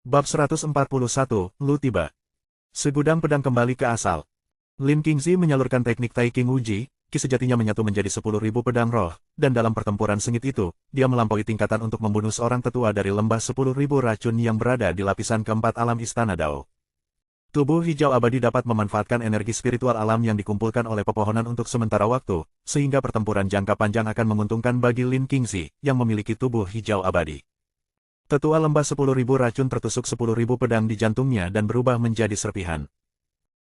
Bab 141, Lu tiba. Segudang pedang kembali ke asal. Lin Qingzi menyalurkan teknik Tai King Uji, ki sejatinya menyatu menjadi 10.000 pedang roh, dan dalam pertempuran sengit itu, dia melampaui tingkatan untuk membunuh seorang tetua dari lembah 10.000 racun yang berada di lapisan keempat alam Istana Dao. Tubuh hijau abadi dapat memanfaatkan energi spiritual alam yang dikumpulkan oleh pepohonan untuk sementara waktu, sehingga pertempuran jangka panjang akan menguntungkan bagi Lin Qingzi, yang memiliki tubuh hijau abadi. Tetua lembah 10.000 racun tertusuk 10.000 pedang di jantungnya dan berubah menjadi serpihan.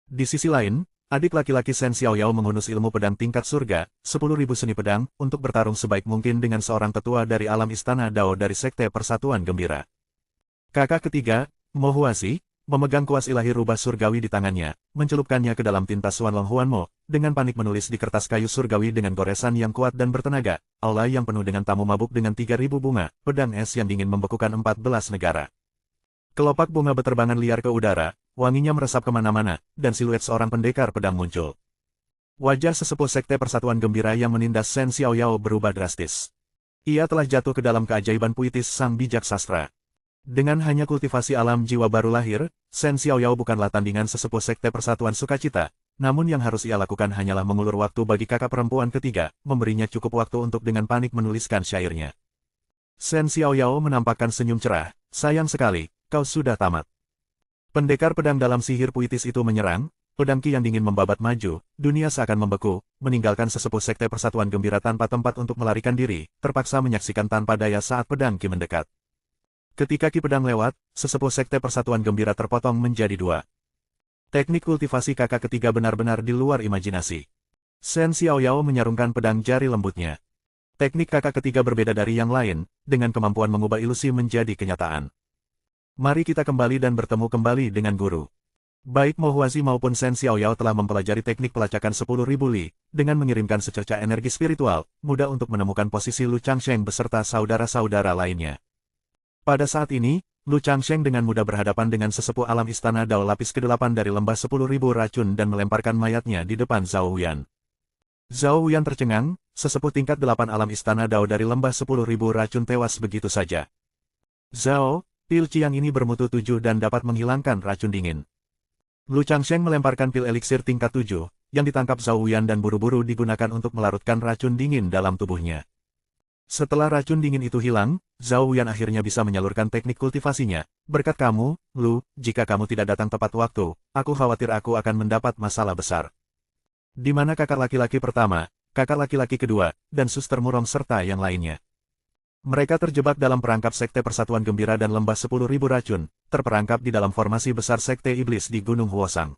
Di sisi lain, adik laki-laki Shen Xiaoyao menghunus ilmu pedang tingkat surga, 10.000 seni pedang, untuk bertarung sebaik mungkin dengan seorang tetua dari alam Istana Dao dari Sekte Persatuan Gembira. Kakak ketiga, Mo Huasi, memegang kuas ilahi rubah surgawi di tangannya, mencelupkannya ke dalam tinta Xuanlong Huanmo, dengan panik menulis di kertas kayu surgawi dengan goresan yang kuat dan bertenaga, aula yang penuh dengan tamu mabuk dengan 3.000 bunga, pedang es yang dingin membekukan 14 negara. Kelopak bunga beterbangan liar ke udara, wanginya meresap kemana-mana, dan siluet seorang pendekar pedang muncul. Wajah sesepuh Sekte Persatuan Gembira yang menindas Shen Xiaoyao berubah drastis. Ia telah jatuh ke dalam keajaiban puitis sang bijak sastra. Dengan hanya kultivasi alam jiwa baru lahir, Shen Xiaoyao bukanlah tandingan sesepuh Sekte Persatuan Sukacita, namun yang harus ia lakukan hanyalah mengulur waktu bagi kakak perempuan ketiga, memberinya cukup waktu untuk dengan panik menuliskan syairnya. Shen Xiaoyao menampakkan senyum cerah, sayang sekali, kau sudah tamat. Pendekar pedang dalam sihir puitis itu menyerang, pedang ki yang dingin membabat maju, dunia seakan membeku, meninggalkan sesepuh Sekte Persatuan Gembira tanpa tempat untuk melarikan diri, terpaksa menyaksikan tanpa daya saat pedang ki mendekat. Ketika ki pedang lewat, sesepuh Sekte Persatuan Gembira terpotong menjadi dua. Teknik kultivasi kakak ketiga benar-benar di luar imajinasi. Shen Xiaoyao menyarungkan pedang jari lembutnya. Teknik kakak ketiga berbeda dari yang lain, dengan kemampuan mengubah ilusi menjadi kenyataan. Mari kita kembali dan bertemu kembali dengan guru. Baik Mo Huasi maupun Shen Xiaoyao telah mempelajari teknik pelacakan 10.000 li, dengan mengirimkan secercah energi spiritual, mudah untuk menemukan posisi Lu Changsheng beserta saudara-saudara lainnya. Pada saat ini, Lu Changsheng dengan mudah berhadapan dengan sesepuh alam Istana Dao lapis ke-8 dari lembah 10.000 racun dan melemparkan mayatnya di depan Zhao Wuyan. Zhao Wuyan tercengang, sesepuh tingkat 8 alam Istana Dao dari lembah 10.000 racun tewas begitu saja. Zhao, pil Qiang ini bermutu 7 dan dapat menghilangkan racun dingin. Lu Changsheng melemparkan pil eliksir tingkat 7, yang ditangkap Zhao Wuyan dan buru-buru digunakan untuk melarutkan racun dingin dalam tubuhnya. Setelah racun dingin itu hilang, Zhao Wuyan akhirnya bisa menyalurkan teknik kultivasinya. Berkat kamu, Lu, jika kamu tidak datang tepat waktu, aku khawatir aku akan mendapat masalah besar. Di mana kakak laki-laki pertama, kakak laki-laki kedua, dan suster Murong serta yang lainnya. Mereka terjebak dalam perangkap Sekte Persatuan Gembira dan lembah 10.000 racun, terperangkap di dalam formasi besar Sekte Iblis di Gunung Huosang.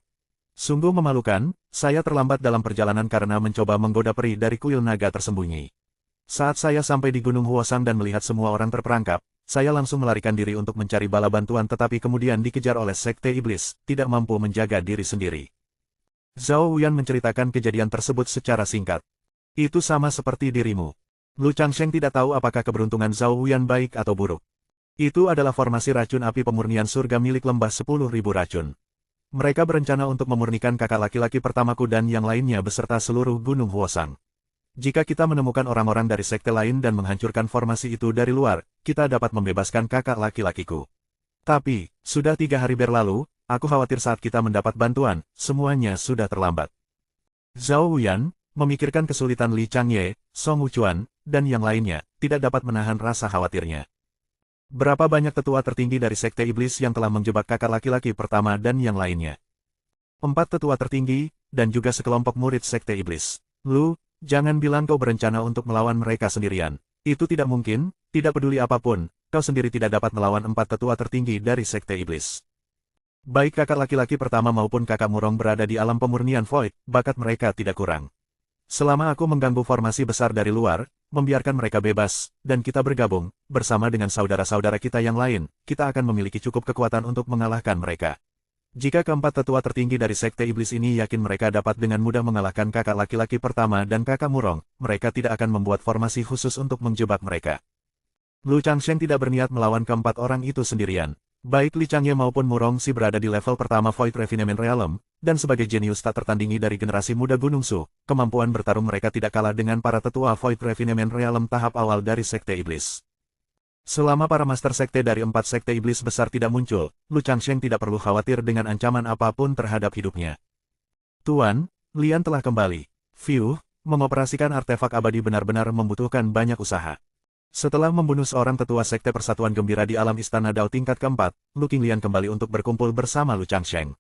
Sungguh memalukan, saya terlambat dalam perjalanan karena mencoba menggoda peri dari kuil naga tersembunyi. Saat saya sampai di Gunung Huosang dan melihat semua orang terperangkap, saya langsung melarikan diri untuk mencari bala bantuan tetapi kemudian dikejar oleh Sekte Iblis, tidak mampu menjaga diri sendiri. Zhao Wuyan menceritakan kejadian tersebut secara singkat. Itu sama seperti dirimu. Lu Changsheng tidak tahu apakah keberuntungan Zhao Wuyan baik atau buruk. Itu adalah formasi racun api pemurnian surga milik lembah 10.000 racun. Mereka berencana untuk memurnikan kakak laki-laki pertamaku dan yang lainnya beserta seluruh Gunung Huosang. Jika kita menemukan orang-orang dari sekte lain dan menghancurkan formasi itu dari luar, kita dapat membebaskan kakak laki-lakiku. Tapi, sudah 3 hari berlalu, aku khawatir saat kita mendapat bantuan, semuanya sudah terlambat. Zhao Wuyan, memikirkan kesulitan Li Changye, Song Wuchuan, dan yang lainnya, tidak dapat menahan rasa khawatirnya. Berapa banyak tetua tertinggi dari Sekte Iblis yang telah menjebak kakak laki-laki pertama dan yang lainnya? 4 tetua tertinggi, dan juga sekelompok murid Sekte Iblis. Lu, jangan bilang kau berencana untuk melawan mereka sendirian. Itu tidak mungkin, tidak peduli apapun, kau sendiri tidak dapat melawan 4 tetua tertinggi dari Sekte Iblis. Baik kakak laki-laki pertama maupun kakak Murong berada di alam pemurnian Void, bakat mereka tidak kurang. Selama aku mengganggu formasi besar dari luar, membiarkan mereka bebas, dan kita bergabung, bersama dengan saudara-saudara kita yang lain, kita akan memiliki cukup kekuatan untuk mengalahkan mereka. Jika keempat tetua tertinggi dari Sekte Iblis ini yakin mereka dapat dengan mudah mengalahkan kakak laki-laki pertama dan kakak Murong, mereka tidak akan membuat formasi khusus untuk menjebak mereka. Lu Changsheng tidak berniat melawan keempat orang itu sendirian. Baik Li Changye maupun Murong Si berada di level pertama Void Refinement Realm, dan sebagai jenius tak tertandingi dari generasi muda Gunung Su, kemampuan bertarung mereka tidak kalah dengan para tetua Void Refinement Realm tahap awal dari Sekte Iblis. Selama para Master Sekte dari 4 Sekte Iblis Besar tidak muncul, Lu Changsheng tidak perlu khawatir dengan ancaman apapun terhadap hidupnya. Tuan, Lian telah kembali. Fiu, mengoperasikan artefak abadi benar-benar membutuhkan banyak usaha. Setelah membunuh seorang tetua Sekte Persatuan Gembira di alam Istana Dao tingkat keempat, Lu Qinglian kembali untuk berkumpul bersama Lu Changsheng.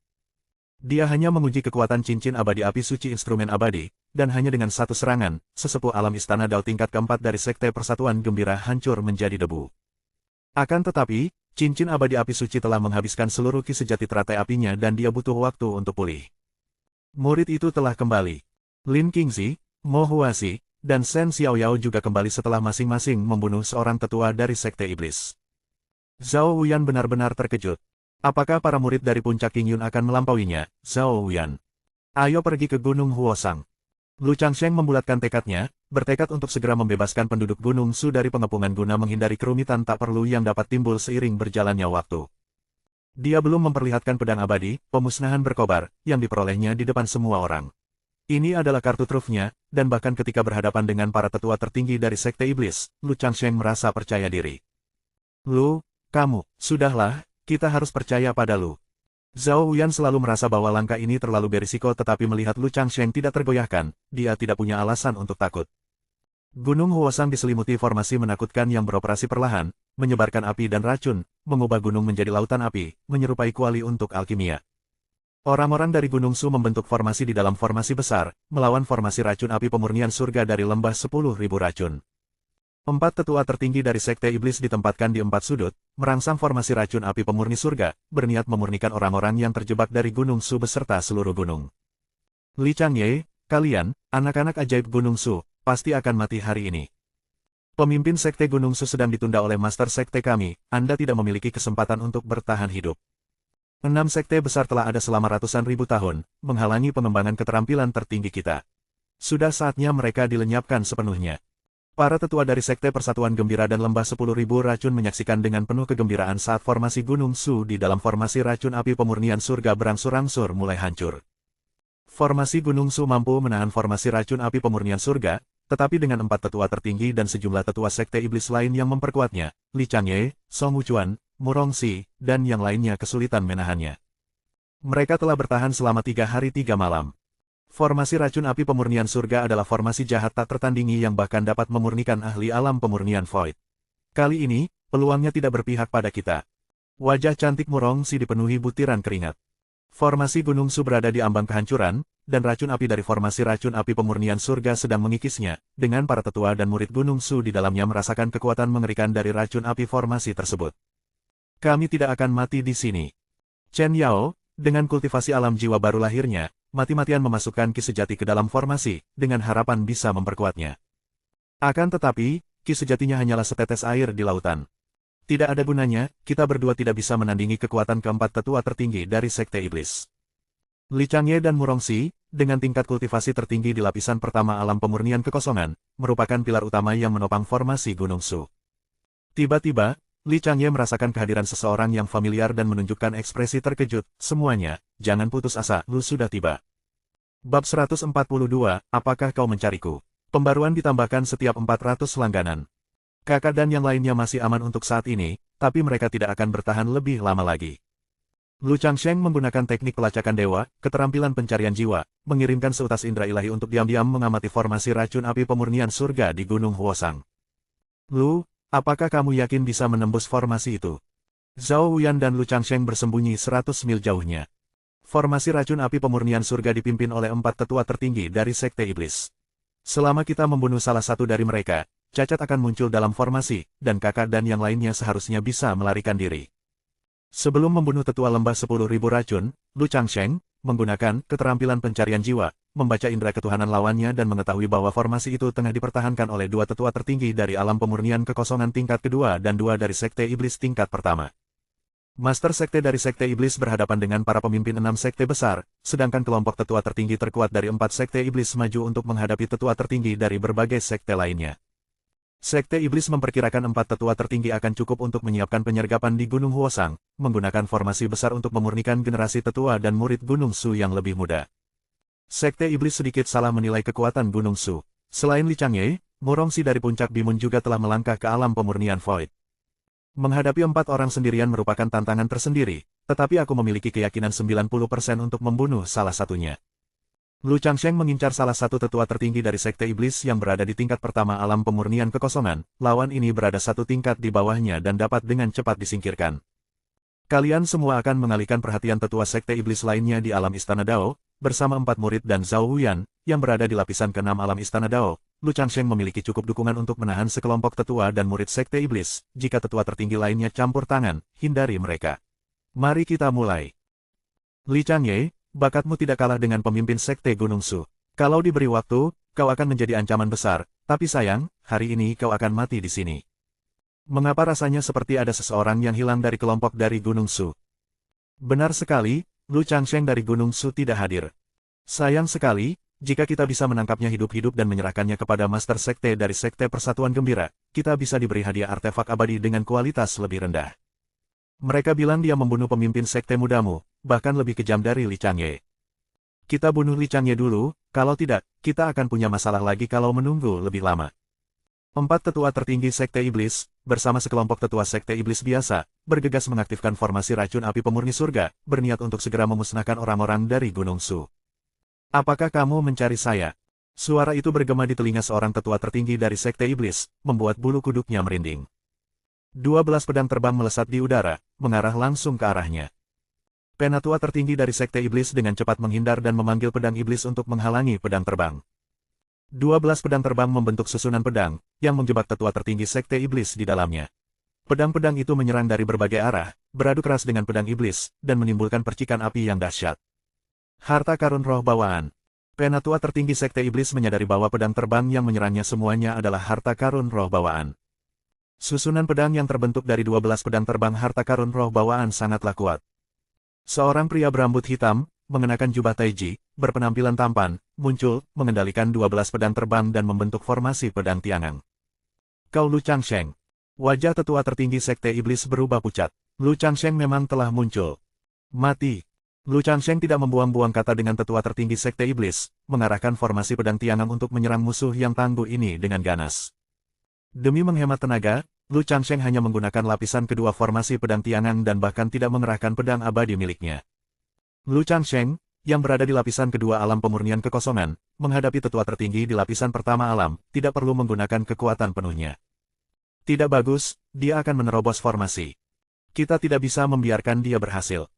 Dia hanya menguji kekuatan cincin abadi api suci instrumen abadi, dan hanya dengan satu serangan, sesepuh alam Istana Dao tingkat keempat dari Sekte Persatuan Gembira hancur menjadi debu. Akan tetapi, cincin abadi api suci telah menghabiskan seluruh ki sejati teratai apinya dan dia butuh waktu untuk pulih. Murid itu telah kembali. Lin Qingzi, Mo Huasi, dan Shen Xiaoyao juga kembali setelah masing-masing membunuh seorang tetua dari Sekte Iblis. Zhao Wuyan benar-benar terkejut. Apakah para murid dari puncak Qingyun akan melampauinya? Zhao Wuyan. Ayo pergi ke Gunung Huosang. Lu Changsheng membulatkan tekadnya, bertekad untuk segera membebaskan penduduk Gunung Su dari pengepungan guna menghindari kerumitan tak perlu yang dapat timbul seiring berjalannya waktu. Dia belum memperlihatkan pedang abadi, pemusnahan berkobar, yang diperolehnya di depan semua orang. Ini adalah kartu trufnya, dan bahkan ketika berhadapan dengan para tetua tertinggi dari Sekte Iblis, Lu Changsheng merasa percaya diri. Lu, kamu, sudahlah, kita harus percaya pada Lu. Zhao Wuyan selalu merasa bahwa langkah ini terlalu berisiko tetapi melihat Lu Changsheng tidak tergoyahkan, dia tidak punya alasan untuk takut. Gunung Huosang diselimuti formasi menakutkan yang beroperasi perlahan, menyebarkan api dan racun, mengubah gunung menjadi lautan api, menyerupai kuali untuk alkimia. Orang-orang dari Gunung Su membentuk formasi di dalam formasi besar, melawan formasi racun api pemurnian surga dari lembah 10.000 racun. 4 tetua tertinggi dari Sekte Iblis ditempatkan di 4 sudut, merangsang formasi racun api pemurni surga, berniat memurnikan orang-orang yang terjebak dari Gunung Su beserta seluruh gunung. Li Changye, kalian, anak-anak ajaib Gunung Su, pasti akan mati hari ini. Pemimpin Sekte Gunung Su sedang ditunda oleh Master Sekte kami, Anda tidak memiliki kesempatan untuk bertahan hidup. 6 sekte besar telah ada selama ratusan ribu tahun, menghalangi pengembangan keterampilan tertinggi kita. Sudah saatnya mereka dilenyapkan sepenuhnya. Para tetua dari Sekte Persatuan Gembira dan Lembah 10.000 Racun menyaksikan dengan penuh kegembiraan saat formasi Gunung Su di dalam formasi racun api pemurnian surga berangsur-angsur mulai hancur. Formasi Gunung Su mampu menahan formasi racun api pemurnian surga, tetapi dengan 4 tetua tertinggi dan sejumlah tetua Sekte Iblis lain yang memperkuatnya, Li Changye, Song Wuchuan, Murongxi, dan yang lainnya kesulitan menahannya. Mereka telah bertahan selama 3 hari 3 malam. Formasi racun api pemurnian surga adalah formasi jahat tak tertandingi yang bahkan dapat memurnikan ahli alam pemurnian void. Kali ini, peluangnya tidak berpihak pada kita. Wajah cantik Murongxi dipenuhi butiran keringat. Formasi Gunung Su berada di ambang kehancuran, dan racun api dari formasi racun api pemurnian surga sedang mengikisnya, dengan para tetua dan murid Gunung Su di dalamnya merasakan kekuatan mengerikan dari racun api formasi tersebut. Kami tidak akan mati di sini. Chen Yao, dengan kultivasi alam jiwa baru lahirnya, mati-matian memasukkan ki sejati ke dalam formasi, dengan harapan bisa memperkuatnya. Akan tetapi, ki sejatinya hanyalah setetes air di lautan. Tidak ada gunanya, kita berdua tidak bisa menandingi kekuatan keempat tetua tertinggi dari Sekte Iblis. Li Changye dan Murongxi, dengan tingkat kultivasi tertinggi di lapisan pertama alam pemurnian kekosongan, merupakan pilar utama yang menopang formasi Gunung Su. Tiba-tiba, Li Changye merasakan kehadiran seseorang yang familiar dan menunjukkan ekspresi terkejut. Semuanya, jangan putus asa, Lu sudah tiba. Bab 142, apakah kau mencariku? Pembaruan ditambahkan setiap 400 langganan. Kakak dan yang lainnya masih aman untuk saat ini, tapi mereka tidak akan bertahan lebih lama lagi. Lu Changsheng menggunakan teknik pelacakan dewa, keterampilan pencarian jiwa, mengirimkan seutas indera ilahi untuk diam-diam mengamati formasi racun api pemurnian surga di Gunung Huosang. Lu, apakah kamu yakin bisa menembus formasi itu? Zhao Wuyan dan Lu Changsheng bersembunyi 100 mil jauhnya. Formasi racun api pemurnian surga dipimpin oleh 4 tetua tertinggi dari Sekte Iblis. Selama kita membunuh salah satu dari mereka, cacat akan muncul dalam formasi, dan kakak dan yang lainnya seharusnya bisa melarikan diri. Sebelum membunuh tetua lembah 10.000 racun, Lu Changsheng, menggunakan keterampilan pencarian jiwa, membaca indera ketuhanan lawannya dan mengetahui bahwa formasi itu tengah dipertahankan oleh 2 tetua tertinggi dari alam pemurnian kekosongan tingkat kedua dan 2 dari Sekte Iblis tingkat pertama. Master Sekte dari Sekte Iblis berhadapan dengan para pemimpin 6 sekte besar, sedangkan kelompok tetua tertinggi terkuat dari 4 Sekte Iblis maju untuk menghadapi tetua tertinggi dari berbagai sekte lainnya. Sekte Iblis memperkirakan 4 tetua tertinggi akan cukup untuk menyiapkan penyergapan di Gunung Huosang, menggunakan formasi besar untuk memurnikan generasi tetua dan murid Gunung Su yang lebih muda. Sekte Iblis sedikit salah menilai kekuatan Gunung Su. Selain Li Changye, Murongxi dari puncak Bimun juga telah melangkah ke alam pemurnian void. Menghadapi 4 orang sendirian merupakan tantangan tersendiri, tetapi aku memiliki keyakinan 90% untuk membunuh salah satunya. Lu Changsheng mengincar salah satu tetua tertinggi dari Sekte Iblis yang berada di tingkat pertama alam pemurnian kekosongan. Lawan ini berada satu tingkat di bawahnya dan dapat dengan cepat disingkirkan. Kalian semua akan mengalihkan perhatian tetua Sekte Iblis lainnya di alam Istana Dao, bersama 4 murid dan Zhao Wuyan, yang berada di lapisan ke-6 alam Istana Dao. Lu Changsheng memiliki cukup dukungan untuk menahan sekelompok tetua dan murid Sekte Iblis. Jika tetua tertinggi lainnya campur tangan, hindari mereka. Mari kita mulai. Li Changye, bakatmu tidak kalah dengan pemimpin Sekte Gunung Su. Kalau diberi waktu, kau akan menjadi ancaman besar, tapi sayang, hari ini kau akan mati di sini. Mengapa rasanya seperti ada seseorang yang hilang dari kelompok dari Gunung Su? Benar sekali, Lu Changsheng dari Gunung Su tidak hadir. Sayang sekali, jika kita bisa menangkapnya hidup-hidup dan menyerahkannya kepada Master Sekte dari Sekte Persatuan Gembira, kita bisa diberi hadiah artefak abadi dengan kualitas lebih rendah. Mereka bilang dia membunuh pemimpin sekte mudamu, bahkan lebih kejam dari Li Changye. Kita bunuh Li Changye dulu, kalau tidak, kita akan punya masalah lagi kalau menunggu lebih lama. 4 tetua tertinggi Sekte Iblis, bersama sekelompok tetua Sekte Iblis biasa, bergegas mengaktifkan formasi racun api pemurni surga, berniat untuk segera memusnahkan orang-orang dari Gunung Su. Apakah kamu mencari saya? Suara itu bergema di telinga seorang tetua tertinggi dari Sekte Iblis, membuat bulu kuduknya merinding. 12 pedang terbang melesat di udara, mengarah langsung ke arahnya. Penatua tertinggi dari Sekte Iblis dengan cepat menghindar dan memanggil pedang iblis untuk menghalangi pedang terbang. 12 pedang terbang membentuk susunan pedang, yang menjebak tetua tertinggi Sekte Iblis di dalamnya. Pedang-pedang itu menyerang dari berbagai arah, beradu keras dengan pedang iblis, dan menimbulkan percikan api yang dahsyat. Harta karun roh bawaan. Penatua tertinggi Sekte Iblis menyadari bahwa pedang terbang yang menyerangnya semuanya adalah harta karun roh bawaan. Susunan pedang yang terbentuk dari 12 pedang terbang harta karun roh bawaan sangatlah kuat. Seorang pria berambut hitam, mengenakan jubah taiji, berpenampilan tampan, muncul, mengendalikan 12 pedang terbang dan membentuk formasi pedang tiangang. Kau Lu Changsheng. Wajah tetua tertinggi Sekte Iblis berubah pucat. Lu Changsheng memang telah muncul. Mati. Lu Changsheng tidak membuang-buang kata dengan tetua tertinggi Sekte Iblis, mengarahkan formasi pedang tiangang untuk menyerang musuh yang tangguh ini dengan ganas. Demi menghemat tenaga, Lu Changsheng hanya menggunakan lapisan kedua formasi pedang tiangang dan bahkan tidak mengerahkan pedang abadi miliknya. Lu Changsheng, yang berada di lapisan kedua alam pemurnian kekosongan, menghadapi tetua tertinggi di lapisan pertama alam, tidak perlu menggunakan kekuatan penuhnya. Tidak bagus, dia akan menerobos formasi. Kita tidak bisa membiarkan dia berhasil.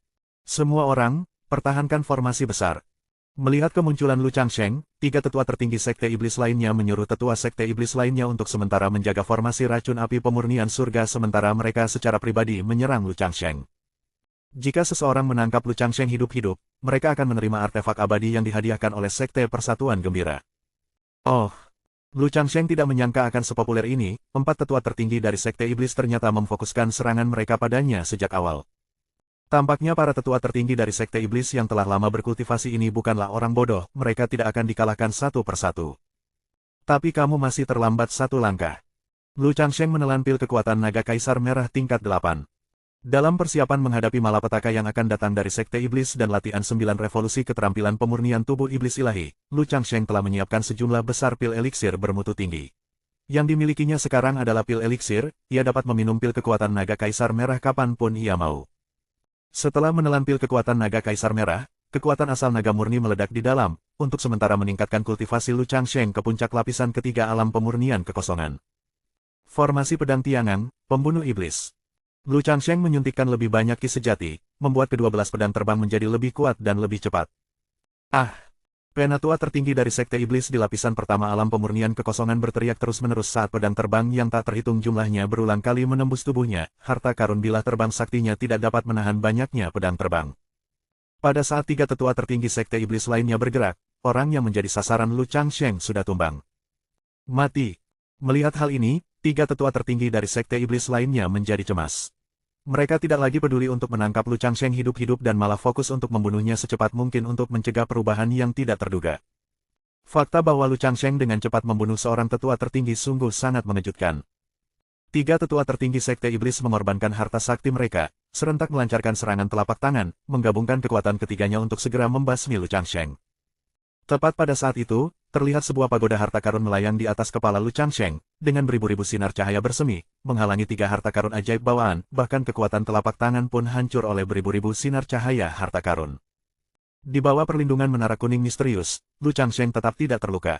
Semua orang, pertahankan formasi besar. Melihat kemunculan Lu Changsheng, 3 tetua tertinggi Sekte Iblis lainnya menyuruh tetua Sekte Iblis lainnya untuk sementara menjaga formasi racun api pemurnian surga sementara mereka secara pribadi menyerang Lu Changsheng. Jika seseorang menangkap Lu Changsheng hidup-hidup, mereka akan menerima artefak abadi yang dihadiahkan oleh Sekte Persatuan Gembira. Oh, Lu Changsheng tidak menyangka akan sepopuler ini, 4 tetua tertinggi dari Sekte Iblis ternyata memfokuskan serangan mereka padanya sejak awal. Tampaknya para tetua tertinggi dari Sekte Iblis yang telah lama berkultivasi ini bukanlah orang bodoh, mereka tidak akan dikalahkan satu persatu. Tapi kamu masih terlambat satu langkah. Lu Changsheng menelan pil kekuatan naga kaisar merah tingkat 8. Dalam persiapan menghadapi malapetaka yang akan datang dari Sekte Iblis dan latihan 9 revolusi keterampilan pemurnian tubuh iblis ilahi, Lu Changsheng telah menyiapkan sejumlah besar pil eliksir bermutu tinggi. Yang dimilikinya sekarang adalah pil eliksir, ia dapat meminum pil kekuatan naga kaisar merah kapanpun ia mau. Setelah menelan pil kekuatan naga kaisar merah, kekuatan asal naga murni meledak di dalam, untuk sementara meningkatkan kultivasi Lu Changsheng ke puncak lapisan ketiga alam pemurnian kekosongan. Formasi pedang tiangang, pembunuh iblis. Lu Changsheng menyuntikkan lebih banyak ki sejati, membuat ke-12 pedang terbang menjadi lebih kuat dan lebih cepat. Ah! Penatua tertinggi dari Sekte Iblis di lapisan pertama alam pemurnian kekosongan berteriak terus-menerus saat pedang terbang yang tak terhitung jumlahnya berulang kali menembus tubuhnya, harta karun bilah terbang saktinya tidak dapat menahan banyaknya pedang terbang. Pada saat 3 tetua tertinggi Sekte Iblis lainnya bergerak, orang yang menjadi sasaran Lu Changsheng sudah tumbang. Mati. Melihat hal ini, 3 tetua tertinggi dari Sekte Iblis lainnya menjadi cemas. Mereka tidak lagi peduli untuk menangkap Lu Changsheng hidup-hidup dan malah fokus untuk membunuhnya secepat mungkin untuk mencegah perubahan yang tidak terduga. Fakta bahwa Lu Changsheng dengan cepat membunuh seorang tetua tertinggi sungguh sangat mengejutkan. 3 tetua tertinggi Sekte Iblis mengorbankan harta sakti mereka, serentak melancarkan serangan telapak tangan, menggabungkan kekuatan ketiganya untuk segera membasmi Lu Changsheng. Tepat pada saat itu, terlihat sebuah pagoda harta karun melayang di atas kepala Lu Changsheng, dengan beribu-ribu sinar cahaya bersemi, menghalangi 3 harta karun ajaib bawaan, bahkan kekuatan telapak tangan pun hancur oleh beribu-ribu sinar cahaya harta karun. Di bawah perlindungan menara kuning misterius, Lu Changsheng tetap tidak terluka.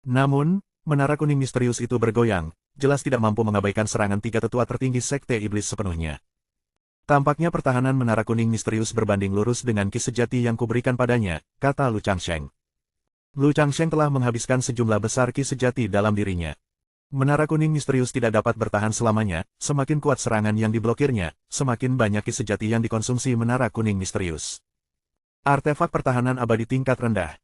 Namun, menara kuning misterius itu bergoyang, jelas tidak mampu mengabaikan serangan 3 tetua tertinggi Sekte Iblis sepenuhnya. Tampaknya pertahanan menara kuning misterius berbanding lurus dengan ki sejati yang kuberikan padanya, kata Lu Changsheng. Lu Changsheng telah menghabiskan sejumlah besar ki sejati dalam dirinya. Menara kuning misterius tidak dapat bertahan selamanya, semakin kuat serangan yang diblokirnya, semakin banyak ki sejati yang dikonsumsi menara kuning misterius. Artefak pertahanan abadi tingkat rendah.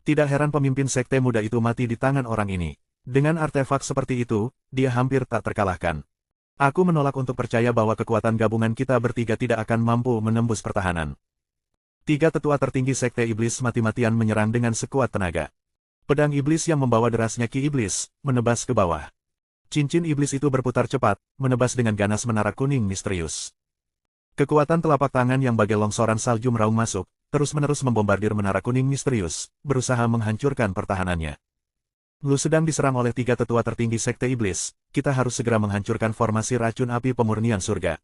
Tidak heran pemimpin sekte muda itu mati di tangan orang ini. Dengan artefak seperti itu, dia hampir tak terkalahkan. Aku menolak untuk percaya bahwa kekuatan gabungan kita bertiga tidak akan mampu menembus pertahanan. 3 tetua tertinggi Sekte Iblis mati-matian menyerang dengan sekuat tenaga. Pedang iblis yang membawa derasnya ki iblis, menebas ke bawah. Cincin iblis itu berputar cepat, menebas dengan ganas menara kuning misterius. Kekuatan telapak tangan yang bagai longsoran salju meraung masuk, terus-menerus membombardir menara kuning misterius, berusaha menghancurkan pertahanannya. Lu sedang diserang oleh 3 tetua tertinggi Sekte Iblis, kita harus segera menghancurkan formasi racun api pemurnian surga.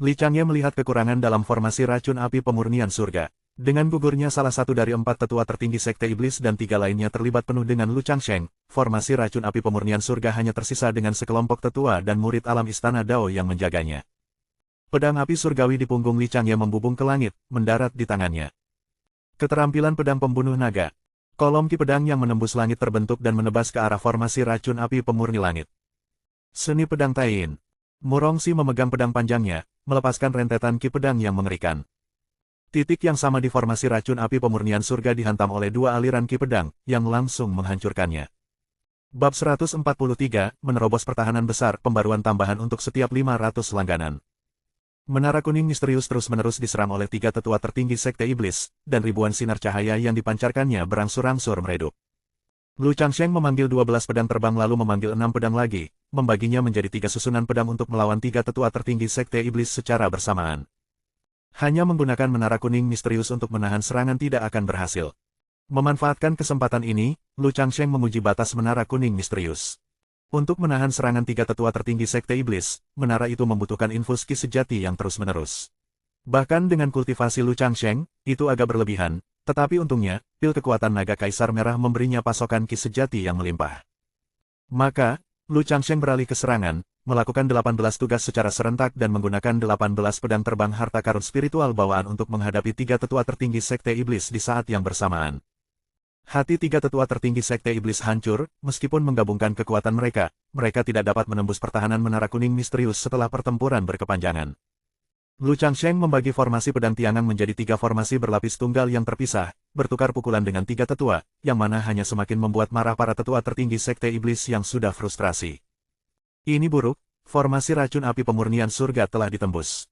Li Changye melihat kekurangan dalam formasi racun api pemurnian surga. Dengan gugurnya salah satu dari 4 tetua tertinggi Sekte Iblis dan 3 lainnya terlibat penuh dengan Lu Changsheng, formasi racun api pemurnian surga hanya tersisa dengan sekelompok tetua dan murid alam istana Dao yang menjaganya. Pedang api surgawi di punggung Li Changye membubung ke langit, mendarat di tangannya. Keterampilan pedang pembunuh naga. Kolom ki pedang yang menembus langit terbentuk dan menebas ke arah formasi racun api pemurni langit. Seni pedang Taiyin. Murongxi memegang pedang panjangnya, melepaskan rentetan ki pedang yang mengerikan. Titik yang sama di formasi racun api pemurnian surga dihantam oleh 2 aliran ki pedang, yang langsung menghancurkannya. Bab 143, menerobos pertahanan besar, pembaruan tambahan untuk setiap 500 langganan. Menara kuning misterius terus-menerus diserang oleh 3 tetua tertinggi Sekte Iblis, dan ribuan sinar cahaya yang dipancarkannya berangsur-angsur meredup. Lu Changsheng memanggil 12 pedang terbang lalu memanggil 6 pedang lagi, membaginya menjadi 3 susunan pedang untuk melawan 3 tetua tertinggi Sekte Iblis secara bersamaan. Hanya menggunakan menara kuning misterius untuk menahan serangan tidak akan berhasil. Memanfaatkan kesempatan ini, Lu Changsheng menguji batas menara kuning misterius. Untuk menahan serangan 3 tetua tertinggi Sekte Iblis, menara itu membutuhkan infus ki sejati yang terus-menerus. Bahkan dengan kultivasi Lu Changsheng, itu agak berlebihan, tetapi untungnya, pil kekuatan naga kaisar merah memberinya pasokan ki sejati yang melimpah. Maka, Lu Changsheng beralih ke serangan, melakukan 18 tugas secara serentak dan menggunakan 18 pedang terbang harta karun spiritual bawaan untuk menghadapi 3 tetua tertinggi Sekte Iblis di saat yang bersamaan. Hati 3 tetua tertinggi Sekte Iblis hancur, meskipun menggabungkan kekuatan mereka tidak dapat menembus pertahanan menara kuning misterius setelah pertempuran berkepanjangan. Lu Changsheng membagi formasi pedang tiangan menjadi 3 formasi berlapis tunggal yang terpisah, bertukar pukulan dengan 3 tetua, yang mana hanya semakin membuat marah para tetua tertinggi Sekte Iblis yang sudah frustrasi. Ini buruk, formasi racun api pemurnian surga telah ditembus.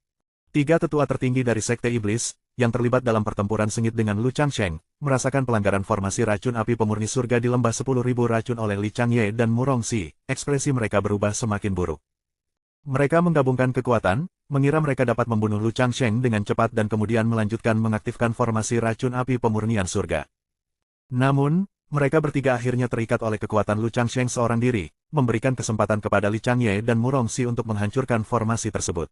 3 tetua tertinggi dari Sekte Iblis, yang terlibat dalam pertempuran sengit dengan Lu Changsheng, merasakan pelanggaran formasi racun api pemurni surga di lembah 10.000 racun oleh Li Changye dan Murongxi, ekspresi mereka berubah semakin buruk. Mereka menggabungkan kekuatan, mengira mereka dapat membunuh Lu Changsheng dengan cepat dan kemudian melanjutkan mengaktifkan formasi racun api pemurnian surga. Namun, mereka bertiga akhirnya terikat oleh kekuatan Lu Changsheng seorang diri, memberikan kesempatan kepada Li Changye dan Murongxi untuk menghancurkan formasi tersebut.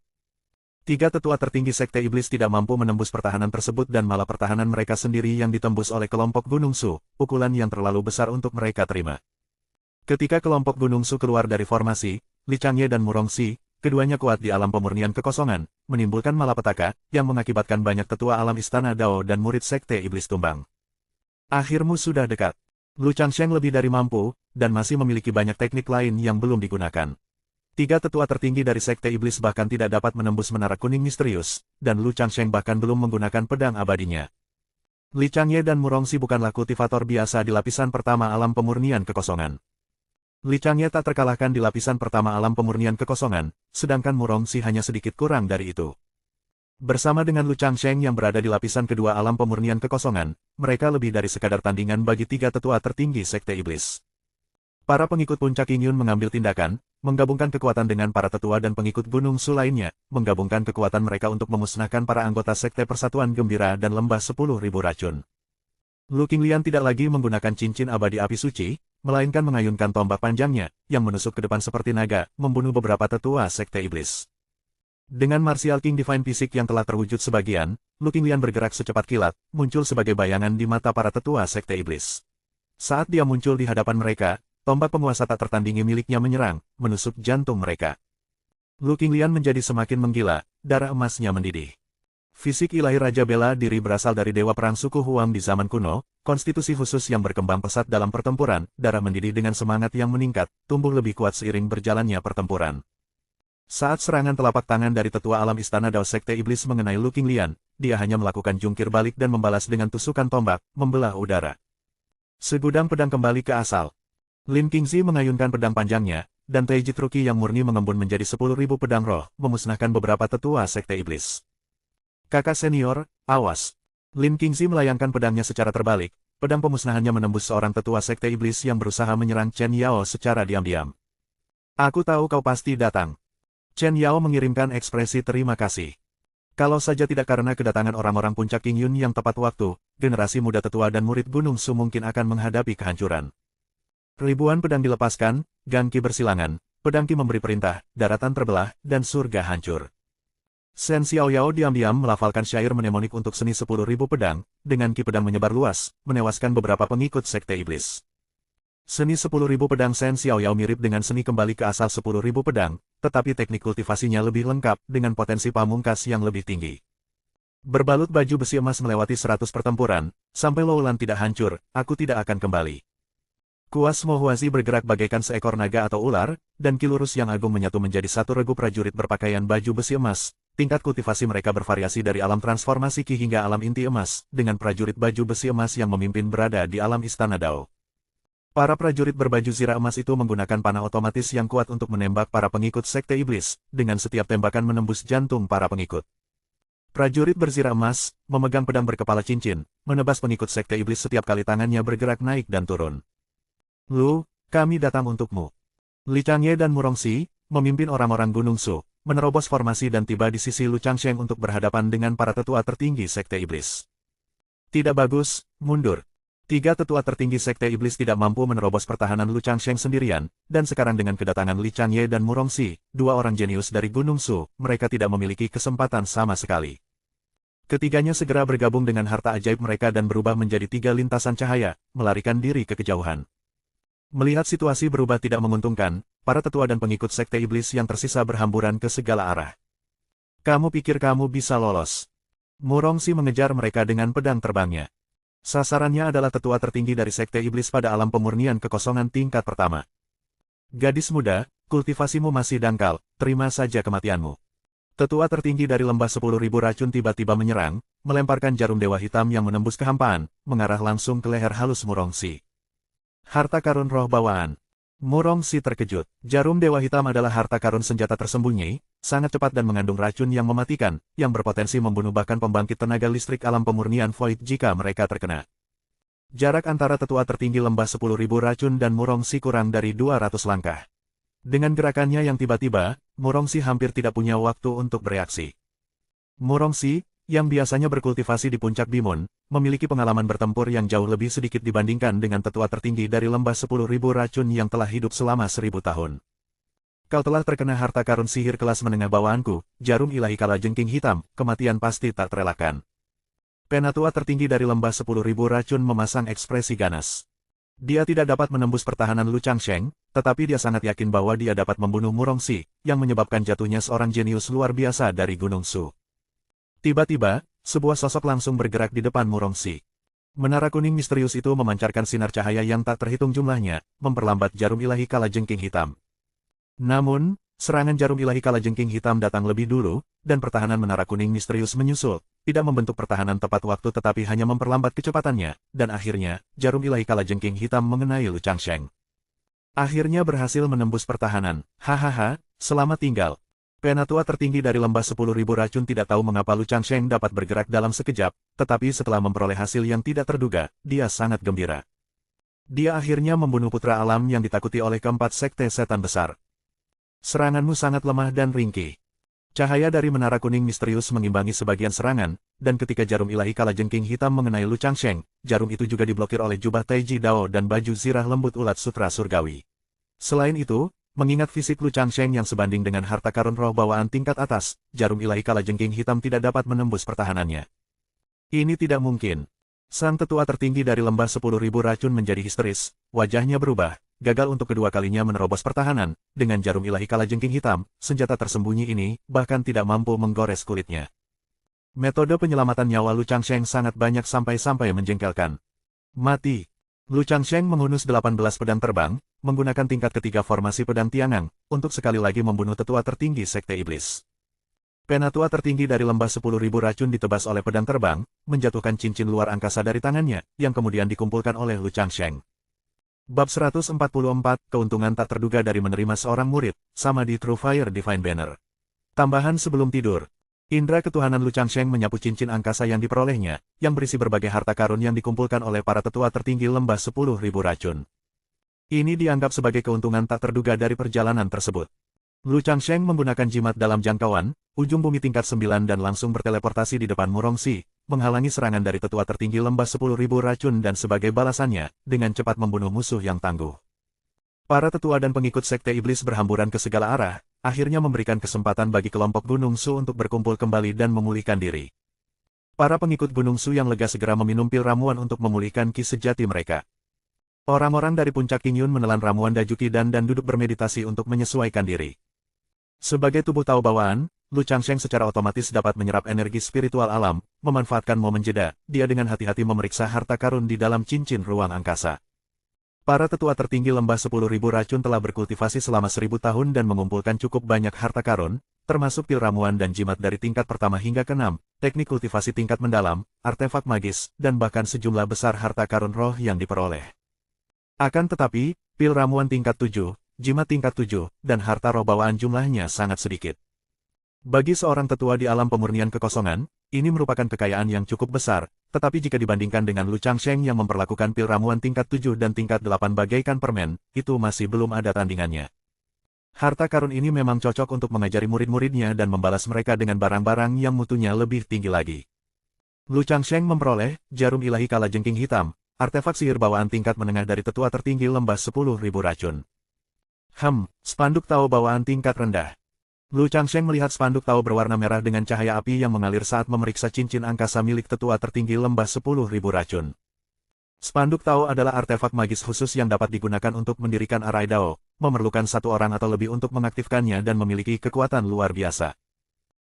3 tetua tertinggi Sekte Iblis tidak mampu menembus pertahanan tersebut dan malah pertahanan mereka sendiri yang ditembus oleh kelompok Gunung Su, pukulan yang terlalu besar untuk mereka terima. Ketika kelompok Gunung Su keluar dari formasi, Li Changye dan Murongxi, keduanya kuat di alam pemurnian kekosongan, menimbulkan malapetaka, yang mengakibatkan banyak tetua alam istana Dao dan murid Sekte Iblis tumbang. Akhirmu sudah dekat. Lu Changsheng lebih dari mampu, dan masih memiliki banyak teknik lain yang belum digunakan. 3 tetua tertinggi dari Sekte Iblis bahkan tidak dapat menembus menara kuning misterius, dan Lu Changsheng bahkan belum menggunakan pedang abadinya. Li Changye dan Murongxi bukanlah kultivator biasa di lapisan pertama alam pemurnian kekosongan. Li Changye tak terkalahkan di lapisan pertama alam pemurnian kekosongan, sedangkan Murongxi hanya sedikit kurang dari itu. Bersama dengan Lu Changsheng yang berada di lapisan kedua alam pemurnian kekosongan, mereka lebih dari sekadar tandingan bagi 3 tetua tertinggi Sekte Iblis. Para pengikut puncak Yingyun mengambil tindakan, menggabungkan kekuatan dengan para tetua dan pengikut Gunung Su lainnya, menggabungkan kekuatan mereka untuk memusnahkan para anggota Sekte Persatuan Gembira dan Lembah 10.000 Racun. Lu Qinglian tidak lagi menggunakan cincin abadi api suci, melainkan mengayunkan tombak panjangnya, yang menusuk ke depan seperti naga, membunuh beberapa tetua sekte iblis. Dengan Martial King Divine Fisik yang telah terwujud sebagian, Lu Qinglian bergerak secepat kilat, muncul sebagai bayangan di mata para tetua sekte iblis. Saat dia muncul di hadapan mereka, tombak penguasa tak tertandingi miliknya menyerang, menusuk jantung mereka. Lu Qinglian menjadi semakin menggila, darah emasnya mendidih. Fisik ilahi Raja Bela Diri berasal dari Dewa Perang suku Huang di zaman kuno, konstitusi khusus yang berkembang pesat dalam pertempuran, darah mendidih dengan semangat yang meningkat, tumbuh lebih kuat seiring berjalannya pertempuran. Saat serangan telapak tangan dari tetua alam Istana Dao Sekte Iblis mengenai Lu Qinglian, dia hanya melakukan jungkir balik dan membalas dengan tusukan tombak, membelah udara. Segudang pedang kembali ke asal. Lin Qingzi mengayunkan pedang panjangnya, dan Taiji Truki yang murni mengembun menjadi 10.000 pedang roh, memusnahkan beberapa tetua Sekte Iblis. Kakak senior, awas. Lin Qingzi melayangkan pedangnya secara terbalik, pedang pemusnahannya menembus seorang tetua Sekte Iblis yang berusaha menyerang Chen Yao secara diam-diam. Aku tahu kau pasti datang. Chen Yao mengirimkan ekspresi terima kasih. Kalau saja tidak karena kedatangan orang-orang puncak King Yun yang tepat waktu, generasi muda tetua dan murid Gunung Su mungkin akan menghadapi kehancuran. Ribuan pedang dilepaskan, Gang Qi bersilangan, pedang Qi memberi perintah, daratan terbelah, dan surga hancur. Shen Xiaoyao diam-diam melafalkan syair mnemonik untuk seni 10.000 pedang, dengan Qi pedang menyebar luas, menewaskan beberapa pengikut Sekte Iblis. Seni 10.000 pedang Shen Xiaoyao mirip dengan seni kembali ke asal 10.000 pedang, tetapi teknik kultivasinya lebih lengkap dengan potensi pamungkas yang lebih tinggi. Berbalut baju besi emas melewati 100 pertempuran, sampai Loulan tidak hancur, aku tidak akan kembali. Kuas Mohuazi bergerak bagaikan seekor naga atau ular, dan Qi lurus yang agung menyatu menjadi satu regu prajurit berpakaian baju besi emas. Tingkat kultivasi mereka bervariasi dari alam transformasi Qi hingga alam inti emas, dengan prajurit baju besi emas yang memimpin berada di alam Istana Dao. Para prajurit berbaju zirah emas itu menggunakan panah otomatis yang kuat untuk menembak para pengikut Sekte Iblis, dengan setiap tembakan menembus jantung para pengikut. Prajurit berzirah emas, memegang pedang berkepala cincin, menebas pengikut Sekte Iblis setiap kali tangannya bergerak naik dan turun. Lu, kami datang untukmu. Li Changye dan Murongxi, memimpin orang-orang Gunung Su, menerobos formasi dan tiba di sisi Lu Changsheng untuk berhadapan dengan para tetua tertinggi Sekte Iblis. Tidak bagus, mundur. 3 tetua tertinggi Sekte Iblis tidak mampu menerobos pertahanan Lu Changsheng sendirian, dan sekarang dengan kedatangan Li Changye dan Murongxi, 2 orang jenius dari Gunung Su, mereka tidak memiliki kesempatan sama sekali. Ketiganya segera bergabung dengan harta ajaib mereka dan berubah menjadi 3 lintasan cahaya, melarikan diri ke kejauhan. Melihat situasi berubah tidak menguntungkan, para tetua dan pengikut Sekte Iblis yang tersisa berhamburan ke segala arah. Kamu pikir kamu bisa lolos? Murongxi mengejar mereka dengan pedang terbangnya. Sasarannya adalah tetua tertinggi dari Sekte Iblis pada alam pemurnian kekosongan tingkat pertama. Gadis muda, kultivasimu masih dangkal, terima saja kematianmu. Tetua tertinggi dari lembah 10.000 racun tiba-tiba menyerang, melemparkan jarum dewa hitam yang menembus kehampaan, mengarah langsung ke leher halus Murongxi. Harta karun roh bawaan. Murongxi terkejut. Jarum dewa hitam adalah harta karun senjata tersembunyi, sangat cepat dan mengandung racun yang mematikan, yang berpotensi membunuh bahkan pembangkit tenaga listrik alam pemurnian Void jika mereka terkena. Jarak antara tetua tertinggi lembah 10.000 racun dan Murongxi kurang dari 200 langkah. Dengan gerakannya yang tiba-tiba, Murongxi hampir tidak punya waktu untuk bereaksi. Murongxi, yang biasanya berkultivasi di puncak Bimun, memiliki pengalaman bertempur yang jauh lebih sedikit dibandingkan dengan tetua tertinggi dari lembah 10.000 racun yang telah hidup selama 1000 tahun. Kau telah terkena harta karun sihir kelas menengah bawaanku, jarum ilahi kala jengking hitam, kematian pasti tak terelakkan. Penatua tertinggi dari lembah 10.000 racun memasang ekspresi ganas. Dia tidak dapat menembus pertahanan Lu Changsheng, tetapi dia sangat yakin bahwa dia dapat membunuh Murongxi, yang menyebabkan jatuhnya seorang jenius luar biasa dari Gunung Su. Tiba-tiba, sebuah sosok langsung bergerak di depan Murongxi. Menara kuning misterius itu memancarkan sinar cahaya yang tak terhitung jumlahnya, memperlambat jarum ilahi kala jengking hitam. Namun, serangan jarum ilahi kala jengking hitam datang lebih dulu, dan pertahanan menara kuning misterius menyusul, tidak membentuk pertahanan tepat waktu tetapi hanya memperlambat kecepatannya, dan akhirnya, jarum ilahi kala jengking hitam mengenai Lu Changsheng. Akhirnya berhasil menembus pertahanan. Hahaha, selamat tinggal. Penatua tertinggi dari lembah 10.000 racun tidak tahu mengapa Lu Changsheng dapat bergerak dalam sekejap, tetapi setelah memperoleh hasil yang tidak terduga, dia sangat gembira. Dia akhirnya membunuh putra alam yang ditakuti oleh keempat sekte setan besar. Seranganmu sangat lemah dan ringkih. Cahaya dari menara kuning misterius mengimbangi sebagian serangan, dan ketika jarum ilahi kalajengking hitam mengenai Lu Changsheng, jarum itu juga diblokir oleh jubah Taiji Dao dan baju zirah lembut ulat sutra surgawi. Selain itu, mengingat fisik Lu Changsheng yang sebanding dengan harta karun roh bawaan tingkat atas, jarum ilahi kalajengking hitam tidak dapat menembus pertahanannya. Ini tidak mungkin. Sang tetua tertinggi dari lembah 10.000 racun menjadi histeris, wajahnya berubah, gagal untuk kedua kalinya menerobos pertahanan, dengan jarum ilahi kalajengking hitam, senjata tersembunyi ini, bahkan tidak mampu menggores kulitnya. Metode penyelamatan nyawa Lu Changsheng sangat banyak sampai-sampai menjengkelkan. Mati. Lu Changsheng menghunus 18 pedang terbang, menggunakan tingkat ketiga formasi pedang Tiangang, untuk sekali lagi membunuh tetua tertinggi Sekte Iblis. Penatua tertinggi dari lembah 10.000 racun ditebas oleh pedang terbang, menjatuhkan cincin luar angkasa dari tangannya, yang kemudian dikumpulkan oleh Lu Changsheng. Bab 144, keuntungan tak terduga dari menerima seorang murid, sama di True Fire Divine Banner. Tambahan sebelum tidur. Indra ketuhanan Lu Changsheng menyapu cincin angkasa yang diperolehnya, yang berisi berbagai harta karun yang dikumpulkan oleh para tetua tertinggi lembah 10.000 racun. Ini dianggap sebagai keuntungan tak terduga dari perjalanan tersebut. Lu Changsheng menggunakan jimat dalam jangkauan, ujung bumi tingkat 9 dan langsung berteleportasi di depan Murongxi, menghalangi serangan dari tetua tertinggi lembah 10.000 racun dan sebagai balasannya, dengan cepat membunuh musuh yang tangguh. Para tetua dan pengikut Sekte Iblis berhamburan ke segala arah, akhirnya memberikan kesempatan bagi kelompok Gunung Su untuk berkumpul kembali dan memulihkan diri. Para pengikut Gunung Su yang lega segera meminum pil ramuan untuk memulihkan ki sejati mereka. Orang-orang dari puncak Qingyun menelan ramuan Dajuki dan duduk bermeditasi untuk menyesuaikan diri. Sebagai tubuh tahu bawaan, Lu Changsheng secara otomatis dapat menyerap energi spiritual alam, memanfaatkan momen jeda, dia dengan hati-hati memeriksa harta karun di dalam cincin ruang angkasa. Para tetua tertinggi lembah 10.000 racun telah berkultivasi selama 1000 tahun dan mengumpulkan cukup banyak harta karun, termasuk pil ramuan dan jimat dari tingkat pertama hingga ke-6, teknik kultivasi tingkat mendalam, artefak magis, dan bahkan sejumlah besar harta karun roh yang diperoleh. Akan tetapi, pil ramuan tingkat 7, jimat tingkat 7, dan harta roh bawaan jumlahnya sangat sedikit. Bagi seorang tetua di alam pemurnian kekosongan, ini merupakan kekayaan yang cukup besar, tetapi jika dibandingkan dengan Lu Changsheng yang memperlakukan pil ramuan tingkat 7 dan tingkat 8 bagaikan permen, itu masih belum ada tandingannya. Harta karun ini memang cocok untuk mengajari murid-muridnya dan membalas mereka dengan barang-barang yang mutunya lebih tinggi lagi. Lu Changsheng memperoleh jarum ilahi kalajengking hitam, artefak sihir bawaan tingkat menengah dari tetua tertinggi lembah 10.000 racun. Spanduk tahu bawaan tingkat rendah. Lu Changsheng melihat spanduk tahu berwarna merah dengan cahaya api yang mengalir saat memeriksa cincin angkasa milik tetua tertinggi lembah 10.000 racun. Spanduk tahu adalah artefak magis khusus yang dapat digunakan untuk mendirikan arai Dao, memerlukan satu orang atau lebih untuk mengaktifkannya dan memiliki kekuatan luar biasa.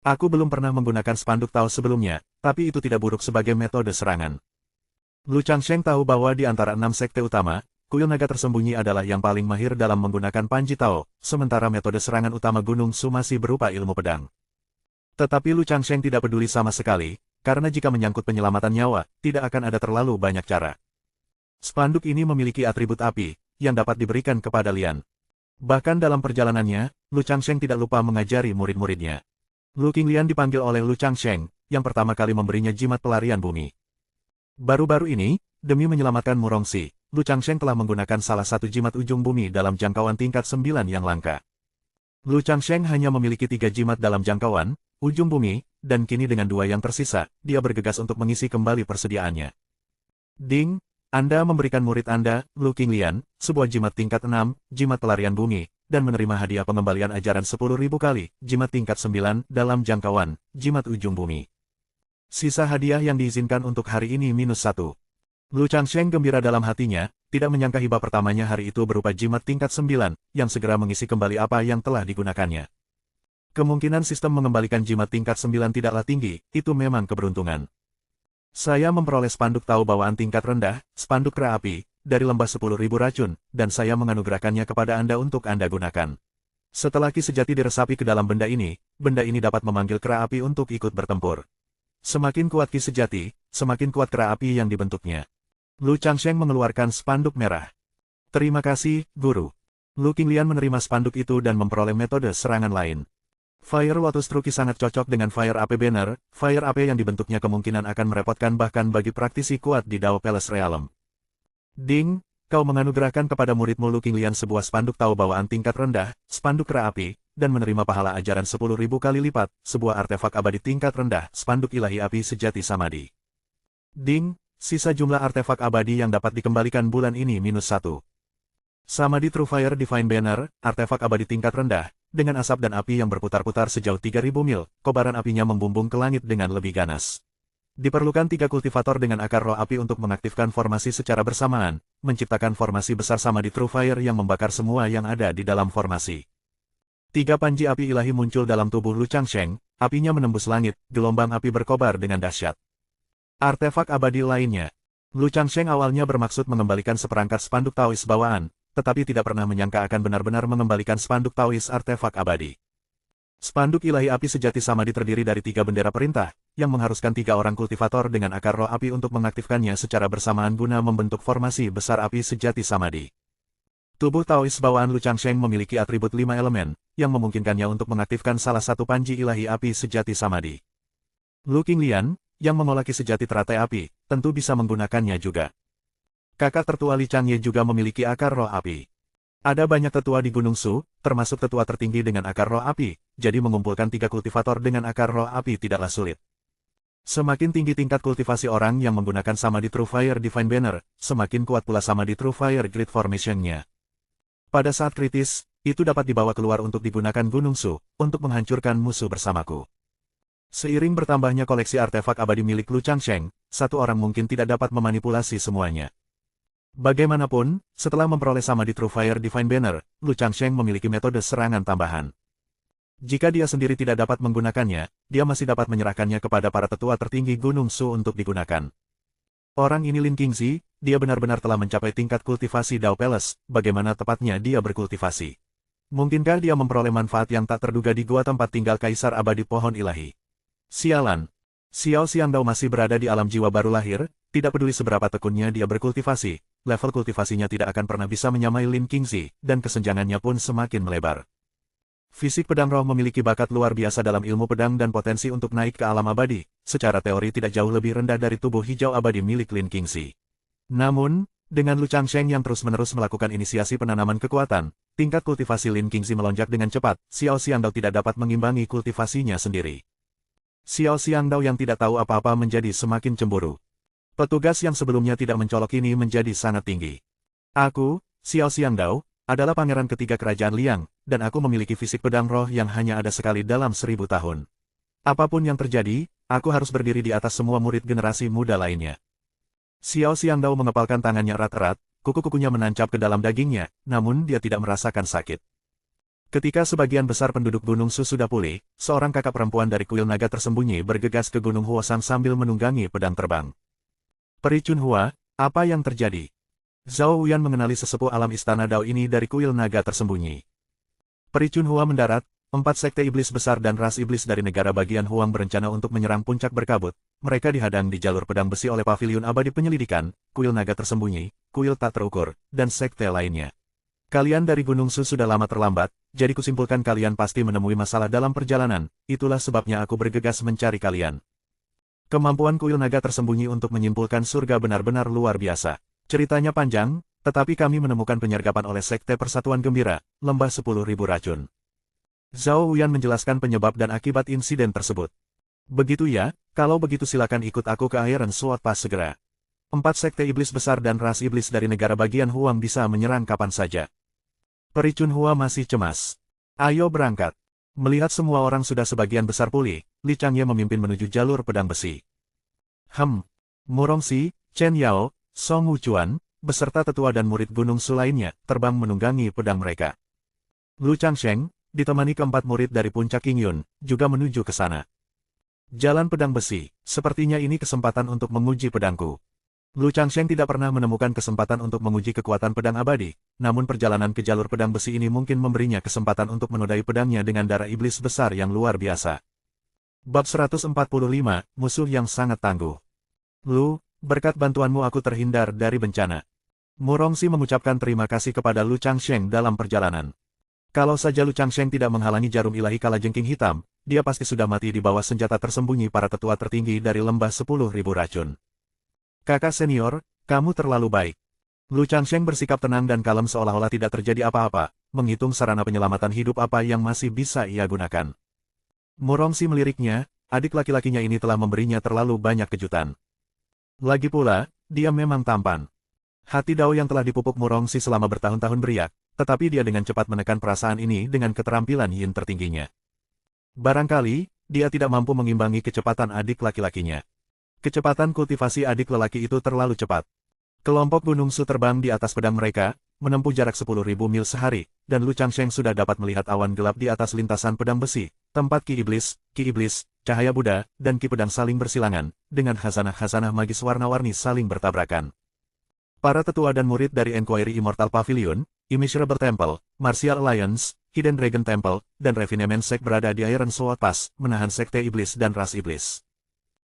Aku belum pernah menggunakan spanduk tahu sebelumnya, tapi itu tidak buruk sebagai metode serangan. Lu Changsheng tahu bahwa di antara 6 sekte utama, kuil naga tersembunyi adalah yang paling mahir dalam menggunakan Panji Tao, sementara metode serangan utama Gunung Su masih berupa ilmu pedang. Tetapi Lu Changsheng tidak peduli sama sekali, karena jika menyangkut penyelamatan nyawa, tidak akan ada terlalu banyak cara. Spanduk ini memiliki atribut api, yang dapat diberikan kepada Lian. Bahkan dalam perjalanannya, Lu Changsheng tidak lupa mengajari murid-muridnya. Lu Qinglian dipanggil oleh Lu Changsheng, yang pertama kali memberinya jimat pelarian bumi. Baru-baru ini, demi menyelamatkan Murongxi, Lu Changsheng telah menggunakan salah satu jimat ujung bumi dalam jangkauan tingkat 9 yang langka. Lu Changsheng hanya memiliki 3 jimat dalam jangkauan, ujung bumi, dan kini dengan 2 yang tersisa, dia bergegas untuk mengisi kembali persediaannya. Ding, Anda memberikan murid Anda, Lu Qinglian, sebuah jimat tingkat 6, jimat pelarian bumi, dan menerima hadiah pengembalian ajaran 10.000 kali, jimat tingkat 9, dalam jangkauan, jimat ujung bumi. Sisa hadiah yang diizinkan untuk hari ini -1. Lu Changsheng gembira dalam hatinya, tidak menyangka hibah pertamanya hari itu berupa jimat tingkat 9, yang segera mengisi kembali apa yang telah digunakannya. Kemungkinan sistem mengembalikan jimat tingkat 9 tidaklah tinggi, itu memang keberuntungan. Saya memperoleh spanduk tahu bawaan tingkat rendah, spanduk kera api, dari lembah 10.000 racun, dan saya menganugerahkannya kepada Anda untuk Anda gunakan. Setelah ki sejati diresapi ke dalam benda ini dapat memanggil kera api untuk ikut bertempur. Semakin kuat ki sejati, semakin kuat kera api yang dibentuknya. Lu Changsheng mengeluarkan spanduk merah. Terima kasih, Guru. Lu Qinglian menerima spanduk itu dan memperoleh metode serangan lain. Fire Lotus Truki sangat cocok dengan Fire AP Banner, Fire AP yang dibentuknya kemungkinan akan merepotkan bahkan bagi praktisi kuat di Dao Palace Realm. Ding, kau menganugerahkan kepada muridmu Lu Qinglian sebuah spanduk tahu bawaan tingkat rendah, spanduk kera api, dan menerima pahala ajaran 10.000 kali lipat, sebuah artefak abadi tingkat rendah, spanduk ilahi api sejati Samadhi. Ding, sisa jumlah artefak abadi yang dapat dikembalikan bulan ini -1. Samadhi True Fire Divine Banner, artefak abadi tingkat rendah, dengan asap dan api yang berputar-putar sejauh 3.000 mil, kobaran apinya membumbung ke langit dengan lebih ganas. Diperlukan 3 kultivator dengan akar roh api untuk mengaktifkan formasi secara bersamaan, menciptakan formasi besar Samadhi True Fire yang membakar semua yang ada di dalam formasi. 3 panji api ilahi muncul dalam tubuh Lu Changsheng, apinya menembus langit, gelombang api berkobar dengan dahsyat. Artefak abadi lainnya. Lu Changsheng awalnya bermaksud mengembalikan seperangkat spanduk Taois bawaan, tetapi tidak pernah menyangka akan benar-benar mengembalikan spanduk Taois artefak abadi. Spanduk ilahi api sejati Samadhi terdiri dari 3 bendera perintah, yang mengharuskan 3 orang kultivator dengan akar roh api untuk mengaktifkannya secara bersamaan guna membentuk formasi besar api sejati Samadhi. Tubuh Taois bawaan Lu Changsheng memiliki atribut 5 elemen, yang memungkinkannya untuk mengaktifkan salah satu panji ilahi api sejati Samadhi. Lu Qinglian, yang mengolah ki sejati teratai api, tentu bisa menggunakannya juga. Kakak tertua Li Changye juga memiliki akar roh api. Ada banyak tetua di Gunung Su, termasuk tetua tertinggi dengan akar roh api, jadi mengumpulkan 3 kultivator dengan akar roh api tidaklah sulit. Semakin tinggi tingkat kultivasi orang yang menggunakan Samadhi True Fire Divine Banner, semakin kuat pula Samadhi True Fire Grid Formation-nya. Pada saat kritis, itu dapat dibawa keluar untuk digunakan Gunung Su, untuk menghancurkan musuh bersamaku. Seiring bertambahnya koleksi artefak abadi milik Lu Changsheng, satu orang mungkin tidak dapat memanipulasi semuanya. Bagaimanapun, setelah memperoleh Samadhi True Fire Divine Banner, Lu Changsheng memiliki metode serangan tambahan. Jika dia sendiri tidak dapat menggunakannya, dia masih dapat menyerahkannya kepada para tetua tertinggi Gunung Su untuk digunakan. Orang ini Lin Qingzi, dia benar-benar telah mencapai tingkat kultivasi Dao Palace, bagaimana tepatnya dia berkultivasi. Mungkinkah dia memperoleh manfaat yang tak terduga di gua tempat tinggal Kaisar Abadi Pohon Ilahi? Sialan! Xiao Xiangdao masih berada di alam jiwa baru lahir, tidak peduli seberapa tekunnya dia berkultivasi, level kultivasinya tidak akan pernah bisa menyamai Lin Qingzi, dan kesenjangannya pun semakin melebar. Fisik pedang roh memiliki bakat luar biasa dalam ilmu pedang dan potensi untuk naik ke alam abadi, secara teori tidak jauh lebih rendah dari tubuh hijau abadi milik Lin Qingzi. Namun, dengan Lu Changsheng yang terus-menerus melakukan inisiasi penanaman kekuatan, tingkat kultivasi Lin Qingzi melonjak dengan cepat, Xiao Xiangdao tidak dapat mengimbangi kultivasinya sendiri. Xiao Xiangdao yang tidak tahu apa-apa menjadi semakin cemburu. Petugas yang sebelumnya tidak mencolok ini menjadi sangat tinggi. Aku, Xiao Xiangdao, adalah pangeran ketiga kerajaan Liang, dan aku memiliki fisik pedang roh yang hanya ada sekali dalam 1000 tahun. Apapun yang terjadi, aku harus berdiri di atas semua murid generasi muda lainnya. Xiao Xiangdao mengepalkan tangannya erat-erat, kuku-kukunya menancap ke dalam dagingnya, namun dia tidak merasakan sakit. Ketika sebagian besar penduduk Gunung Su sudah pulih, seorang kakak perempuan dari kuil naga tersembunyi bergegas ke Gunung Huosan sambil menunggangi pedang terbang. Peri Chunhua, apa yang terjadi? Zhao Wuyan mengenali sesepuh alam istana Dao ini dari kuil naga tersembunyi. Peri Chunhua mendarat, 4 sekte iblis besar dan ras iblis dari negara bagian Huang berencana untuk menyerang puncak berkabut. Mereka dihadang di jalur pedang besi oleh paviliun abadi penyelidikan, kuil naga tersembunyi, kuil tak terukur, dan sekte lainnya. Kalian dari Gunung Su sudah lama terlambat, jadi kusimpulkan kalian pasti menemui masalah dalam perjalanan, itulah sebabnya aku bergegas mencari kalian. Kemampuan kuil naga tersembunyi untuk menyimpulkan surga benar-benar luar biasa. Ceritanya panjang, tetapi kami menemukan penyergapan oleh Sekte Persatuan Gembira, lembah 10.000 racun. Zhao Wuyan menjelaskan penyebab dan akibat insiden tersebut. Begitu ya, kalau begitu silakan ikut aku ke Iron Sword Pass segera. 4 sekte iblis besar dan ras iblis dari negara bagian Huang bisa menyerang kapan saja. Peri Chunhua masih cemas. Ayo berangkat. Melihat semua orang sudah sebagian besar pulih, Li Changye memimpin menuju jalur pedang besi. Murongxi, Chen Yao, Song Wuchuan, beserta tetua dan murid Gunung Su lainnya, terbang menunggangi pedang mereka. Lu Changsheng, ditemani keempat murid dari puncak Qingyun, juga menuju ke sana. Jalan pedang besi, sepertinya ini kesempatan untuk menguji pedangku. Lu Changsheng tidak pernah menemukan kesempatan untuk menguji kekuatan pedang abadi, namun perjalanan ke jalur pedang besi ini mungkin memberinya kesempatan untuk menodai pedangnya dengan darah iblis besar yang luar biasa. Bab 145, Musuh yang sangat tangguh. Lu, berkat bantuanmu aku terhindar dari bencana. Murongxi mengucapkan terima kasih kepada Lu Changsheng dalam perjalanan. Kalau saja Lu Changsheng tidak menghalangi jarum ilahi kalajengking hitam, dia pasti sudah mati di bawah senjata tersembunyi para tetua tertinggi dari lembah 10.000 racun. Kakak senior, kamu terlalu baik. Lu Changsheng bersikap tenang dan kalem seolah-olah tidak terjadi apa-apa, menghitung sarana penyelamatan hidup apa yang masih bisa ia gunakan. Murongxi meliriknya, adik laki-lakinya ini telah memberinya terlalu banyak kejutan. Lagi pula, dia memang tampan. Hati Dao yang telah dipupuk Murongxi selama bertahun-tahun beriak, tetapi dia dengan cepat menekan perasaan ini dengan keterampilan yin tertingginya. Barangkali, dia tidak mampu mengimbangi kecepatan adik laki-lakinya. Kecepatan kultivasi adik lelaki itu terlalu cepat. Kelompok Gunung Su terbang di atas pedang mereka, menempuh jarak 10.000 mil sehari, dan Lu Changsheng sudah dapat melihat awan gelap di atas lintasan pedang besi, tempat Ki Iblis, cahaya Buddha, dan Ki Pedang saling bersilangan, dengan khazanah-khazanah magis warna-warni saling bertabrakan. Para tetua dan murid dari Enquiry Immortal Pavilion, Immeasurable Temple, Martial Alliance, Hidden Dragon Temple, dan Refinement Sect berada di Iron Sword Pass, menahan Sekte Iblis dan Ras Iblis.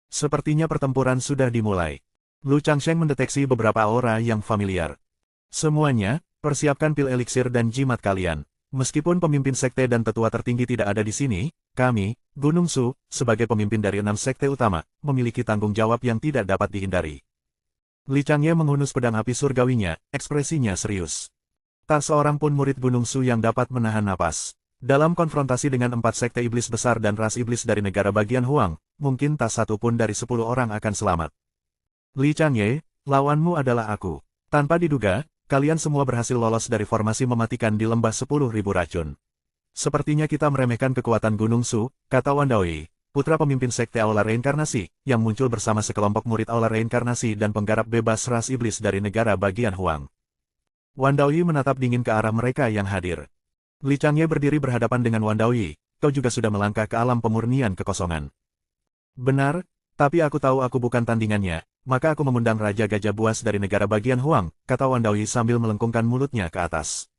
Sepertinya pertempuran sudah dimulai. Lu Changsheng mendeteksi beberapa aura yang familiar. Semuanya, persiapkan pil eliksir dan jimat kalian. Meskipun pemimpin sekte dan tetua tertinggi tidak ada di sini, kami, Gunung Su, sebagai pemimpin dari 6 sekte utama, memiliki tanggung jawab yang tidak dapat dihindari. Li Changye menghunus pedang api surgawinya, ekspresinya serius. Tak seorang pun murid Gunung Su yang dapat menahan napas. Dalam konfrontasi dengan 4 sekte iblis besar dan ras iblis dari negara bagian Huang, mungkin tak satu pun dari 10 orang akan selamat. Li Changye, lawanmu adalah aku. Tanpa diduga, kalian semua berhasil lolos dari formasi mematikan di lembah 10.000 racun. Sepertinya kita meremehkan kekuatan Gunung Su, kata Wan Daoyi, putra pemimpin sekte Aula Reinkarnasi, yang muncul bersama sekelompok murid Aula Reinkarnasi dan penggarap bebas ras iblis dari negara bagian Huang. Wan Daoyi menatap dingin ke arah mereka yang hadir. Li Changye berdiri berhadapan dengan Wan Daoyi, kau juga sudah melangkah ke alam pemurnian kekosongan. Benar, tapi aku tahu aku bukan tandingannya, maka aku mengundang Raja Gajah Buas dari negara bagian Huang, kata Wan Daoyi sambil melengkungkan mulutnya ke atas.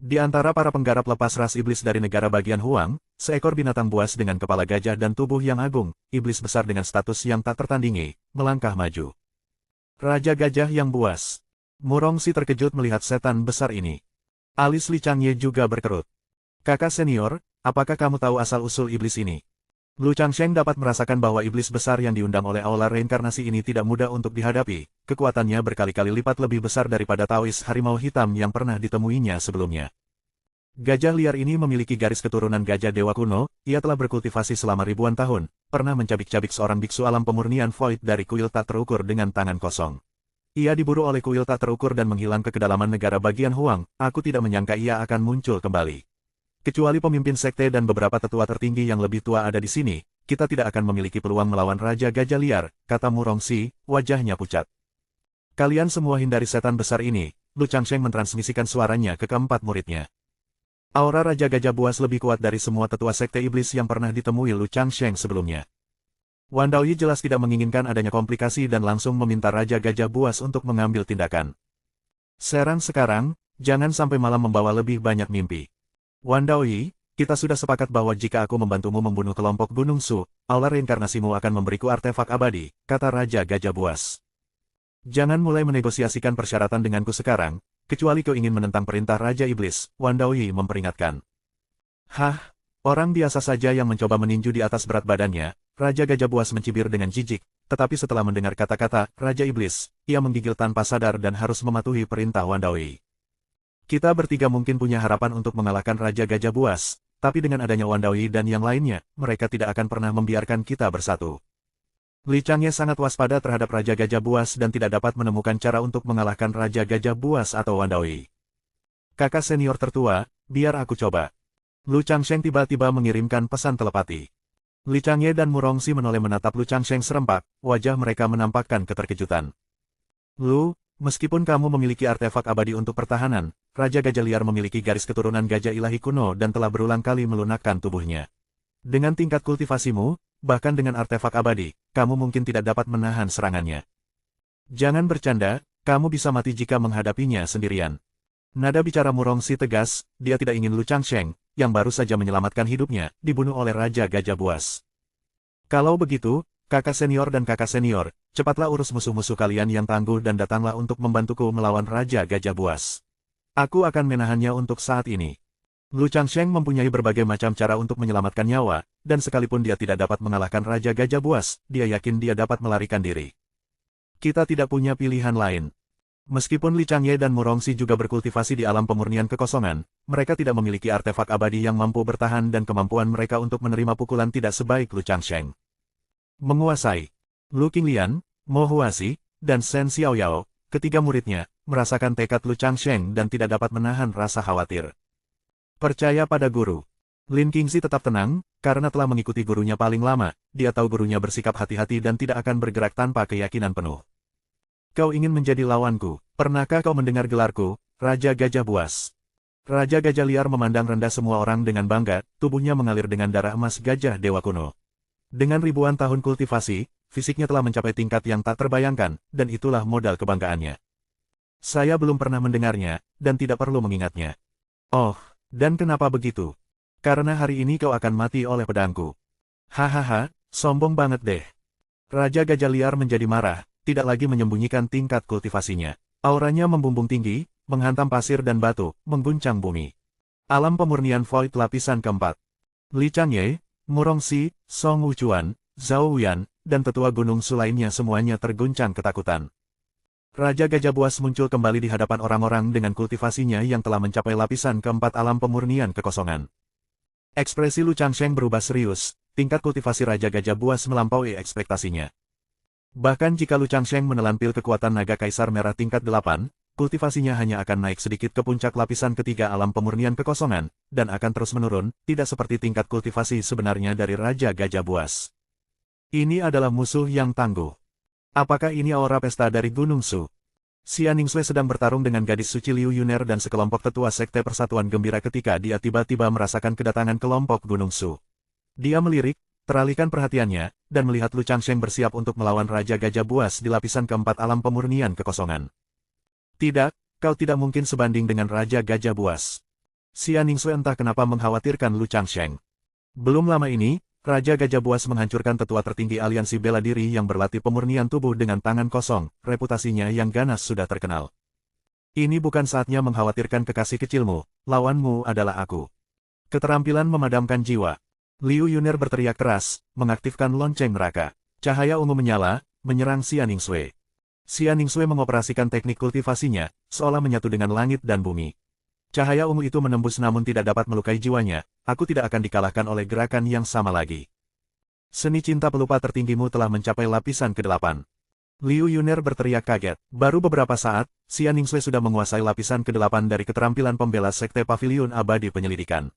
Di antara para penggarap lepas ras iblis dari negara bagian Huang, seekor binatang buas dengan kepala gajah dan tubuh yang agung, iblis besar dengan status yang tak tertandingi, melangkah maju. Raja Gajah yang buas. Murongxi terkejut melihat setan besar ini. Alis Li Changye juga berkerut. Kakak senior, apakah kamu tahu asal-usul iblis ini? Lu Changsheng dapat merasakan bahwa iblis besar yang diundang oleh Aula Reinkarnasi ini tidak mudah untuk dihadapi, kekuatannya berkali-kali lipat lebih besar daripada Taois harimau hitam yang pernah ditemuinya sebelumnya. Gajah liar ini memiliki garis keturunan gajah dewa kuno, ia telah berkultivasi selama ribuan tahun, pernah mencabik-cabik seorang biksu alam pemurnian void dari kuil tak terukur dengan tangan kosong. Ia diburu oleh kuil tak terukur dan menghilang ke kedalaman negara bagian Huang, aku tidak menyangka ia akan muncul kembali. Kecuali pemimpin sekte dan beberapa tetua tertinggi yang lebih tua ada di sini, kita tidak akan memiliki peluang melawan Raja Gajah Liar, kata Murongxi, wajahnya pucat. Kalian semua hindari setan besar ini, Lu Changsheng mentransmisikan suaranya ke keempat muridnya. Aura Raja Gajah Buas lebih kuat dari semua tetua sekte iblis yang pernah ditemui Lu Changsheng sebelumnya. Wan Daoyi jelas tidak menginginkan adanya komplikasi dan langsung meminta Raja Gajah Buas untuk mengambil tindakan. Serang sekarang, jangan sampai malam membawa lebih banyak mimpi. Wan Daoyi, kita sudah sepakat bahwa jika aku membantumu membunuh kelompok Gunung Su, aula reinkarnasimu akan memberiku artefak abadi, kata Raja Gajah Buas. Jangan mulai menegosiasikan persyaratan denganku sekarang, kecuali kau ingin menentang perintah Raja Iblis, Wan Daoyi memperingatkan. Hah, orang biasa saja yang mencoba meninju di atas berat badannya, Raja Gajah Buas mencibir dengan jijik, tetapi setelah mendengar kata-kata Raja Iblis, ia menggigil tanpa sadar dan harus mematuhi perintah Wan Daoyi. Kita bertiga mungkin punya harapan untuk mengalahkan Raja Gajah Buas, tapi dengan adanya Wan Daoyi dan yang lainnya, mereka tidak akan pernah membiarkan kita bersatu. Li Changye sangat waspada terhadap Raja Gajah Buas dan tidak dapat menemukan cara untuk mengalahkan Raja Gajah Buas atau Wan Daoyi. Kakak senior tertua, biar aku coba. Lu Changsheng tiba-tiba mengirimkan pesan telepati. Li Changye dan Murongxi menoleh menatap Lu Changsheng serempak, wajah mereka menampakkan keterkejutan. Lu, meskipun kamu memiliki artefak abadi untuk pertahanan, Raja Gajah Liar memiliki garis keturunan gajah ilahi kuno dan telah berulang kali melunakkan tubuhnya. Dengan tingkat kultivasimu, bahkan dengan artefak abadi, kamu mungkin tidak dapat menahan serangannya. Jangan bercanda, kamu bisa mati jika menghadapinya sendirian. Nada bicara Murongxi tegas, dia tidak ingin Lu Changsheng, yang baru saja menyelamatkan hidupnya, dibunuh oleh Raja Gajah Buas. Kalau begitu, kakak senior dan kakak senior, cepatlah urus musuh-musuh kalian yang tangguh dan datanglah untuk membantuku melawan Raja Gajah Buas. Aku akan menahannya untuk saat ini. Lu Changsheng mempunyai berbagai macam cara untuk menyelamatkan nyawa, dan sekalipun dia tidak dapat mengalahkan Raja Gajah Buas, dia yakin dia dapat melarikan diri. Kita tidak punya pilihan lain. Meskipun Li Changye dan Murongxi juga berkultivasi di alam pemurnian kekosongan, mereka tidak memiliki artefak abadi yang mampu bertahan dan kemampuan mereka untuk menerima pukulan tidak sebaik Lu Changsheng. Menguasai. Lu Qinglian, Mo Huasi, dan Shen Xiaoyao, ketiga muridnya, merasakan tekad Lu Changsheng dan tidak dapat menahan rasa khawatir. Percaya pada guru. Lin Qingzi tetap tenang, karena telah mengikuti gurunya paling lama, dia tahu gurunya bersikap hati-hati dan tidak akan bergerak tanpa keyakinan penuh. Kau ingin menjadi lawanku, pernahkah kau mendengar gelarku, Raja Gajah Buas? Raja Gajah Liar memandang rendah semua orang dengan bangga, tubuhnya mengalir dengan darah emas gajah dewa kuno. Dengan ribuan tahun kultivasi, fisiknya telah mencapai tingkat yang tak terbayangkan, dan itulah modal kebanggaannya. Saya belum pernah mendengarnya, dan tidak perlu mengingatnya. Oh, dan kenapa begitu? Karena hari ini kau akan mati oleh pedangku. Hahaha, sombong banget deh. Raja Gajah Liar menjadi marah, tidak lagi menyembunyikan tingkat kultivasinya. Auranya membumbung tinggi, menghantam pasir dan batu, mengguncang bumi. Alam pemurnian Void lapisan keempat. Li Changye, Murongxi, Song Wuchuan, Zhao Wuyan, dan tetua Gunung Su lainnya semuanya terguncang ketakutan. Raja Gajah Buas muncul kembali di hadapan orang-orang dengan kultivasinya yang telah mencapai lapisan keempat alam pemurnian kekosongan. Ekspresi Lu Changsheng berubah serius, tingkat kultivasi Raja Gajah Buas melampaui ekspektasinya. Bahkan jika Lu Changsheng menelan pil kekuatan naga kaisar merah tingkat 8, kultivasinya hanya akan naik sedikit ke puncak lapisan ketiga alam pemurnian kekosongan, dan akan terus menurun, tidak seperti tingkat kultivasi sebenarnya dari Raja Gajah Buas. Ini adalah musuh yang tangguh. Apakah ini aura pesta dari Gunung Su? Xia Ningsue sedang bertarung dengan gadis suci Liu Yuner dan sekelompok tetua Sekte Persatuan Gembira ketika dia tiba-tiba merasakan kedatangan kelompok Gunung Su. Dia melirik, teralihkan perhatiannya, dan melihat Lu Changsheng bersiap untuk melawan Raja Gajah Buas di lapisan keempat alam pemurnian kekosongan. Tidak, kau tidak mungkin sebanding dengan Raja Gajah Buas. Xia Ningsue entah kenapa mengkhawatirkan Lu Changsheng. Belum lama ini, Raja Gajah Buas menghancurkan tetua tertinggi aliansi bela diri yang berlatih pemurnian tubuh dengan tangan kosong, reputasinya yang ganas sudah terkenal. Ini bukan saatnya mengkhawatirkan kekasih kecilmu, lawanmu adalah aku. Keterampilan memadamkan jiwa. Liu Yuner berteriak keras, mengaktifkan lonceng neraka. Cahaya ungu menyala, menyerang Xia Ningsue. Xia Ningsue mengoperasikan teknik kultivasinya, seolah menyatu dengan langit dan bumi. Cahaya ungu itu menembus namun tidak dapat melukai jiwanya, aku tidak akan dikalahkan oleh gerakan yang sama lagi. Seni cinta pelupa tertinggimu telah mencapai lapisan ke-8. Liu Yuner berteriak kaget. Baru beberapa saat, Xia Ningsue sudah menguasai lapisan ke-8 dari keterampilan pembela Sekte Paviliun Abadi Penyelidikan.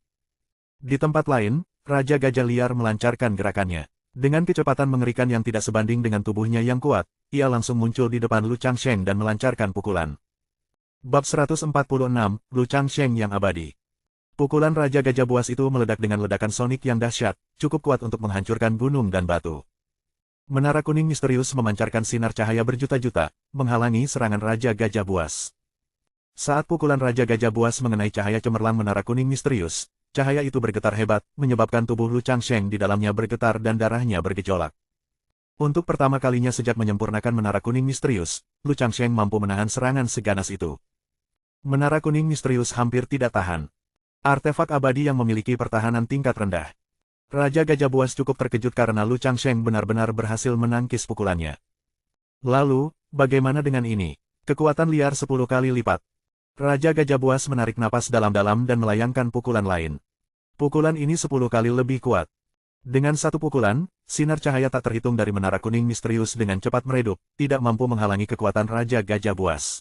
Di tempat lain, Raja Gajah Liar melancarkan gerakannya. Dengan kecepatan mengerikan yang tidak sebanding dengan tubuhnya yang kuat, ia langsung muncul di depan Lu Changsheng dan melancarkan pukulan. Bab 146, Lu Changsheng yang abadi. Pukulan Raja Gajah Buas itu meledak dengan ledakan sonik yang dahsyat, cukup kuat untuk menghancurkan gunung dan batu. Menara kuning misterius memancarkan sinar cahaya berjuta-juta, menghalangi serangan Raja Gajah Buas. Saat pukulan Raja Gajah Buas mengenai cahaya cemerlang menara kuning misterius, cahaya itu bergetar hebat, menyebabkan tubuh Lu Changsheng di dalamnya bergetar dan darahnya bergejolak. Untuk pertama kalinya sejak menyempurnakan menara kuning misterius, Lu Changsheng mampu menahan serangan seganas itu. Menara kuning misterius hampir tidak tahan. Artefak abadi yang memiliki pertahanan tingkat rendah. Raja Gajah Buas cukup terkejut karena Lu Changsheng benar-benar berhasil menangkis pukulannya. Lalu, bagaimana dengan ini? Kekuatan liar 10 kali lipat. Raja Gajah Buas menarik napas dalam-dalam dan melayangkan pukulan lain. Pukulan ini 10 kali lebih kuat. Dengan satu pukulan, sinar cahaya tak terhitung dari menara kuning misterius dengan cepat meredup, tidak mampu menghalangi kekuatan Raja Gajah Buas.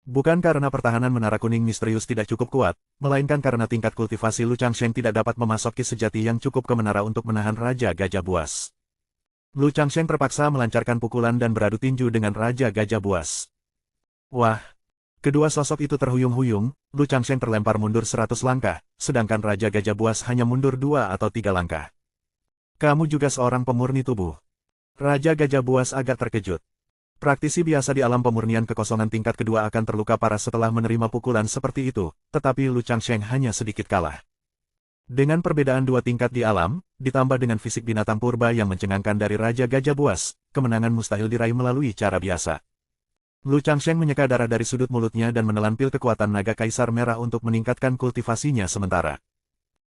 Bukan karena pertahanan menara kuning misterius tidak cukup kuat, melainkan karena tingkat kultivasi Lu Changsheng tidak dapat memasuki sejati yang cukup ke menara untuk menahan Raja Gajah Buas. Lu Changsheng terpaksa melancarkan pukulan dan beradu tinju dengan Raja Gajah Buas. Wah! Kedua sosok itu terhuyung-huyung, Lu Changsheng terlempar mundur 100 langkah, sedangkan Raja Gajah Buas hanya mundur 2 atau 3 langkah. Kamu juga seorang pemurni tubuh. Raja Gajah Buas agak terkejut. Praktisi biasa di alam pemurnian kekosongan tingkat kedua akan terluka parah setelah menerima pukulan seperti itu, tetapi Lu Changsheng hanya sedikit kalah. Dengan perbedaan 2 tingkat di alam, ditambah dengan fisik binatang purba yang mencengangkan dari Raja Gajah Buas, kemenangan mustahil diraih melalui cara biasa. Lu Changsheng menyeka darah dari sudut mulutnya dan menelan pil kekuatan naga kaisar merah untuk meningkatkan kultivasinya sementara.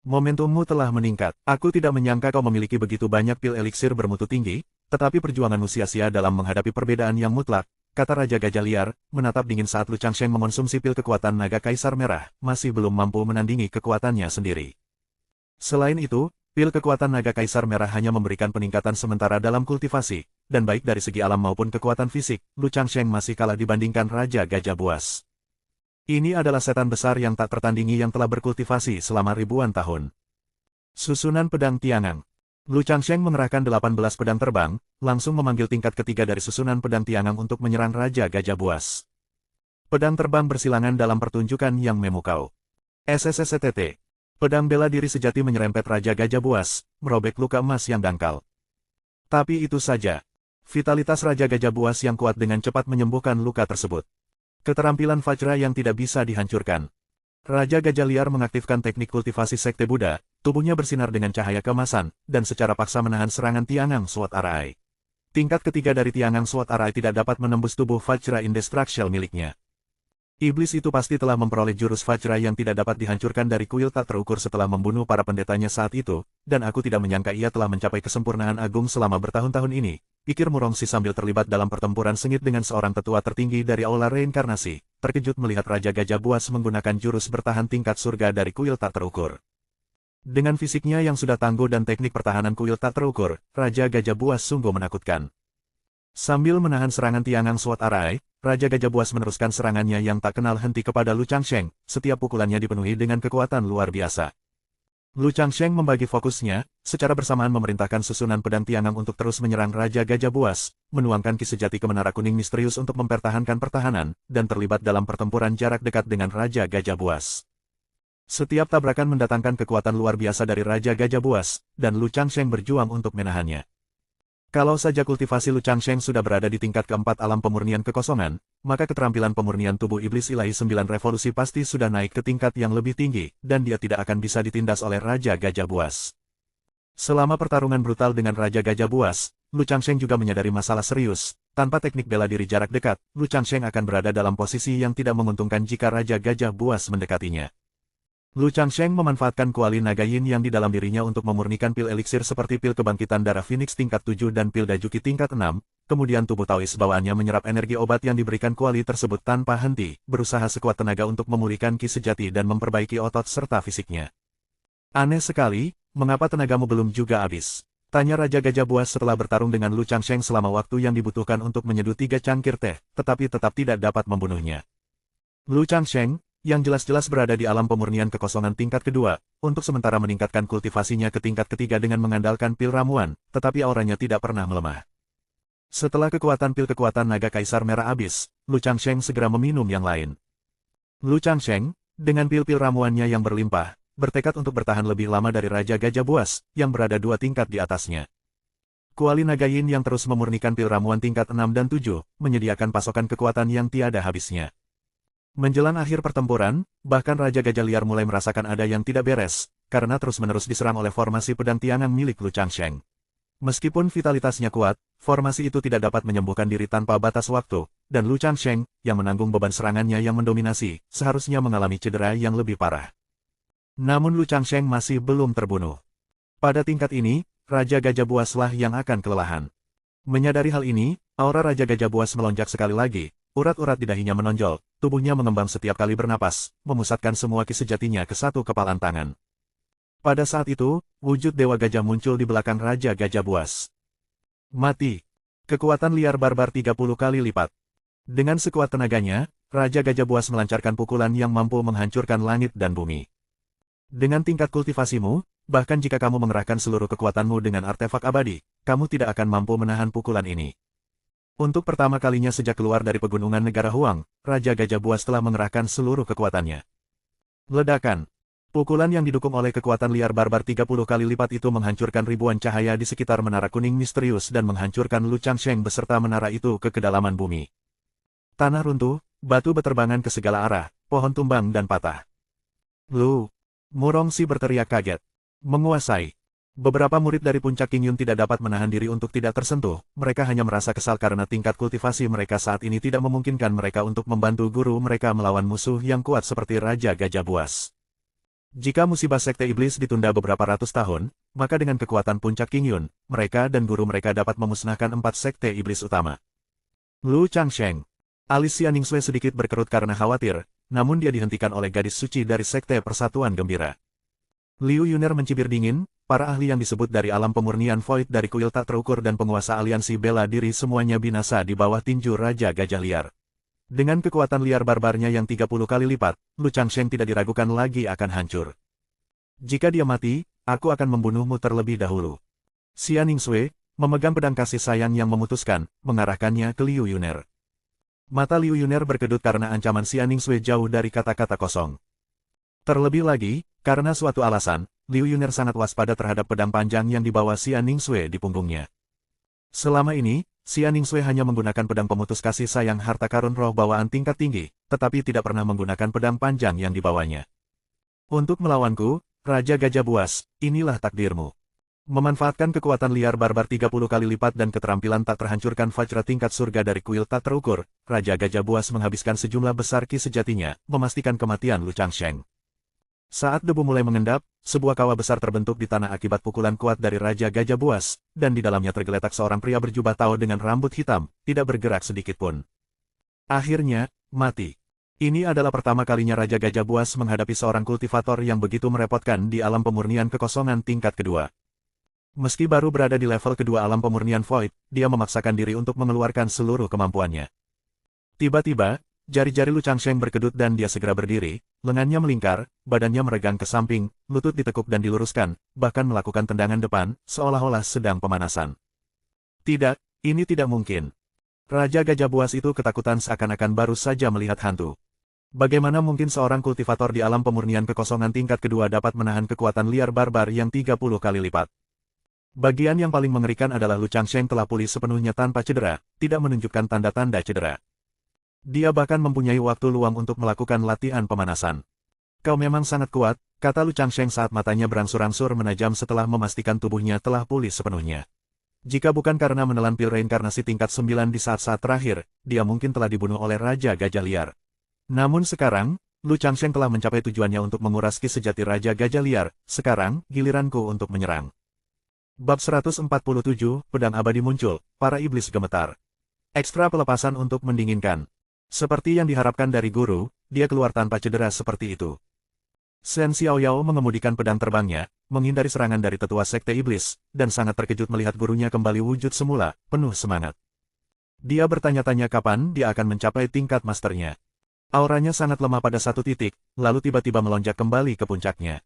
Momentummu telah meningkat. Aku tidak menyangka kau memiliki begitu banyak pil eliksir bermutu tinggi, tetapi perjuanganmu sia-sia dalam menghadapi perbedaan yang mutlak. kata Raja Gajah Liar, menatap dingin saat Lu Changsheng mengonsumsi pil kekuatan naga Kaisar Merah, masih belum mampu menandingi kekuatannya sendiri. Selain itu, pil kekuatan naga Kaisar Merah hanya memberikan peningkatan sementara dalam kultivasi, dan baik dari segi alam maupun kekuatan fisik, Lu Changsheng masih kalah dibandingkan Raja Gajah Buas. Ini adalah setan besar yang tak tertandingi yang telah berkultivasi selama ribuan tahun. Susunan Pedang Tiangang. Lu Changsheng mengerahkan 18 pedang terbang, langsung memanggil tingkat ketiga dari susunan pedang Tiangang untuk menyerang Raja Gajah Buas. Pedang terbang bersilangan dalam pertunjukan yang memukau. SSSTT. Pedang bela diri sejati menyerempet Raja Gajah Buas, merobek luka emas yang dangkal. Tapi itu saja. Vitalitas Raja Gajah Buas yang kuat dengan cepat menyembuhkan luka tersebut. Keterampilan Vajra yang tidak bisa dihancurkan. Raja Gajah Liar mengaktifkan teknik kultivasi Sekte Buddha, tubuhnya bersinar dengan cahaya keemasan, dan secara paksa menahan serangan Tiangang Sword Arai. Tingkat ketiga dari Tiangang Sword Arai tidak dapat menembus tubuh Vajra Indestructible miliknya. Iblis itu pasti telah memperoleh jurus Vajra yang tidak dapat dihancurkan dari kuil tak terukur setelah membunuh para pendetanya saat itu, dan aku tidak menyangka ia telah mencapai kesempurnaan agung selama bertahun-tahun ini, pikir Murongsi sambil terlibat dalam pertempuran sengit dengan seorang tetua tertinggi dari Aula Reinkarnasi, terkejut melihat Raja Gajah Buas menggunakan jurus bertahan tingkat surga dari kuil tak terukur. Dengan fisiknya yang sudah tangguh dan teknik pertahanan kuil tak terukur, Raja Gajah Buas sungguh menakutkan. Sambil menahan serangan Tiangang Sword Arai, Raja Gajah Buas meneruskan serangannya yang tak kenal henti kepada Lu Changsheng, setiap pukulannya dipenuhi dengan kekuatan luar biasa. Lu Changsheng membagi fokusnya, secara bersamaan memerintahkan susunan pedang Tiangang untuk terus menyerang Raja Gajah Buas, menuangkan ki sejati ke menara kuning misterius untuk mempertahankan pertahanan, dan terlibat dalam pertempuran jarak dekat dengan Raja Gajah Buas. Setiap tabrakan mendatangkan kekuatan luar biasa dari Raja Gajah Buas, dan Lu Changsheng berjuang untuk menahannya. Kalau saja kultivasi Lu Changsheng sudah berada di tingkat keempat alam pemurnian kekosongan, maka keterampilan pemurnian tubuh iblis ilahi 9 revolusi pasti sudah naik ke tingkat yang lebih tinggi, dan dia tidak akan bisa ditindas oleh Raja Gajah Buas. Selama pertarungan brutal dengan Raja Gajah Buas, Lu Changsheng juga menyadari masalah serius. Tanpa teknik bela diri jarak dekat, Lu Changsheng akan berada dalam posisi yang tidak menguntungkan jika Raja Gajah Buas mendekatinya. Lu Changsheng memanfaatkan kuali naga yin yang di dalam dirinya untuk memurnikan pil eliksir seperti pil kebangkitan darah Phoenix tingkat 7 dan pil dajuki tingkat 6, kemudian tubuh Taois bawaannya menyerap energi obat yang diberikan kuali tersebut tanpa henti, berusaha sekuat tenaga untuk memulihkan ki sejati dan memperbaiki otot serta fisiknya. Aneh sekali, mengapa tenagamu belum juga habis? Tanya Raja Gajah Buas setelah bertarung dengan Lu Changsheng selama waktu yang dibutuhkan untuk menyeduh 3 cangkir teh, tetapi tetap tidak dapat membunuhnya. Lu Changsheng, yang jelas-jelas berada di alam pemurnian kekosongan tingkat kedua, untuk sementara meningkatkan kultivasinya ke tingkat ketiga dengan mengandalkan pil ramuan, tetapi auranya tidak pernah melemah. Setelah kekuatan pil kekuatan naga Kaisar Merah habis, Lu Changsheng segera meminum yang lain. Lu Changsheng, dengan pil-pil ramuannya yang berlimpah, bertekad untuk bertahan lebih lama dari Raja Gajah Buas, yang berada 2 tingkat di atasnya. Kuali naga yin yang terus memurnikan pil ramuan tingkat 6 dan 7, menyediakan pasokan kekuatan yang tiada habisnya. Menjelang akhir pertempuran, bahkan Raja Gajah Liar mulai merasakan ada yang tidak beres, karena terus-menerus diserang oleh formasi pedang Tiangang milik Lu Changsheng. Meskipun vitalitasnya kuat, formasi itu tidak dapat menyembuhkan diri tanpa batas waktu, dan Lu Changsheng, yang menanggung beban serangannya yang mendominasi, seharusnya mengalami cedera yang lebih parah. Namun Lu Changsheng masih belum terbunuh. Pada tingkat ini, Raja Gajah Buaslah yang akan kelelahan. Menyadari hal ini, aura Raja Gajah Buas melonjak sekali lagi. Urat-urat di dahinya menonjol, tubuhnya mengembang setiap kali bernapas, memusatkan semua ki sejatinya ke satu kepalan tangan. Pada saat itu, wujud Dewa Gajah muncul di belakang Raja Gajah Buas. Mati. Kekuatan liar barbar 30 kali lipat. Dengan sekuat tenaganya, Raja Gajah Buas melancarkan pukulan yang mampu menghancurkan langit dan bumi. Dengan tingkat kultivasimu, bahkan jika kamu mengerahkan seluruh kekuatanmu dengan artefak abadi, kamu tidak akan mampu menahan pukulan ini. Untuk pertama kalinya sejak keluar dari pegunungan negara Huang, Raja Gajah Buas telah mengerahkan seluruh kekuatannya. Ledakan. Pukulan yang didukung oleh kekuatan liar barbar 30 kali lipat itu menghancurkan ribuan cahaya di sekitar menara kuning misterius dan menghancurkan Lu Changsheng beserta menara itu ke kedalaman bumi. Tanah runtuh, batu beterbangan ke segala arah, pohon tumbang dan patah. Lu! Murongsi berteriak kaget. Menguasai. Beberapa murid dari puncak Qingyun tidak dapat menahan diri untuk tidak tersentuh, mereka hanya merasa kesal karena tingkat kultivasi mereka saat ini tidak memungkinkan mereka untuk membantu guru mereka melawan musuh yang kuat seperti Raja Gajah Buas. Jika musibah Sekte Iblis ditunda beberapa ratus tahun, maka dengan kekuatan puncak Qingyun, mereka dan guru mereka dapat memusnahkan 4 Sekte Iblis utama. Lu Changsheng. Alis Xia Ningsue sedikit berkerut karena khawatir, namun dia dihentikan oleh gadis suci dari Sekte Persatuan Gembira. Liu Yuner mencibir dingin, para ahli yang disebut dari alam pemurnian Void dari kuil tak terukur dan penguasa aliansi bela diri semuanya binasa di bawah tinju Raja Gajah Liar. Dengan kekuatan liar barbarnya yang 30 kali lipat, Lu Changsheng tidak diragukan lagi akan hancur. Jika dia mati, aku akan membunuhmu terlebih dahulu. Xia Ningsue, memegang pedang kasih sayang yang memutuskan, mengarahkannya ke Liu Yuner. Mata Liu Yuner berkedut karena ancaman Xia Ningsue jauh dari kata-kata kosong. Terlebih lagi, karena suatu alasan, Liu Yuner sangat waspada terhadap pedang panjang yang dibawa Xia Ningsue di punggungnya. Selama ini, Xia Ningsue hanya menggunakan pedang pemutus kasih sayang harta karun roh bawaan tingkat tinggi, tetapi tidak pernah menggunakan pedang panjang yang dibawanya. Untuk melawanku, Raja Gajah Buas, inilah takdirmu. Memanfaatkan kekuatan liar barbar 30 kali lipat dan keterampilan tak terhancurkan Vajra tingkat surga dari kuil tak terukur, Raja Gajah Buas menghabiskan sejumlah besar ki sejatinya, memastikan kematian Lu Changsheng. Saat debu mulai mengendap, sebuah kawah besar terbentuk di tanah akibat pukulan kuat dari Raja Gajah Buas, dan di dalamnya tergeletak seorang pria berjubah tao dengan rambut hitam, tidak bergerak sedikit pun. Akhirnya, mati. Ini adalah pertama kalinya Raja Gajah Buas menghadapi seorang kultivator yang begitu merepotkan di alam pemurnian kekosongan tingkat kedua. Meski baru berada di level kedua alam pemurnian Void, dia memaksakan diri untuk mengeluarkan seluruh kemampuannya. Tiba-tiba, jari-jari Lu Changsheng berkedut dan dia segera berdiri, lengannya melingkar, badannya meregang ke samping, lutut ditekuk dan diluruskan, bahkan melakukan tendangan depan, seolah-olah sedang pemanasan. Tidak, ini tidak mungkin. Raja Gajah Buas itu ketakutan seakan-akan baru saja melihat hantu. Bagaimana mungkin seorang kultivator di alam pemurnian kekosongan tingkat kedua dapat menahan kekuatan liar barbar yang 30 kali lipat? Bagian yang paling mengerikan adalah Lu Changsheng telah pulih sepenuhnya tanpa cedera, tidak menunjukkan tanda-tanda cedera. Dia bahkan mempunyai waktu luang untuk melakukan latihan pemanasan. Kau memang sangat kuat, kata Lu Changsheng saat matanya berangsur-angsur menajam setelah memastikan tubuhnya telah pulih sepenuhnya. Jika bukan karena menelan pil reinkarnasi tingkat 9 di saat-saat terakhir, dia mungkin telah dibunuh oleh Raja Gajah Liar. Namun sekarang, Lu Changsheng telah mencapai tujuannya untuk menguras ki sejati Raja Gajah Liar, sekarang, giliranku untuk menyerang. Bab 147, Pedang Abadi muncul, para iblis gemetar. Ekstra pelepasan untuk mendinginkan. Seperti yang diharapkan dari guru, dia keluar tanpa cedera seperti itu. Shen Xiaoyao mengemudikan pedang terbangnya, menghindari serangan dari tetua Sekte Iblis, dan sangat terkejut melihat gurunya kembali wujud semula, penuh semangat. Dia bertanya-tanya kapan dia akan mencapai tingkat masternya. Auranya sangat lemah pada satu titik, lalu tiba-tiba melonjak kembali ke puncaknya.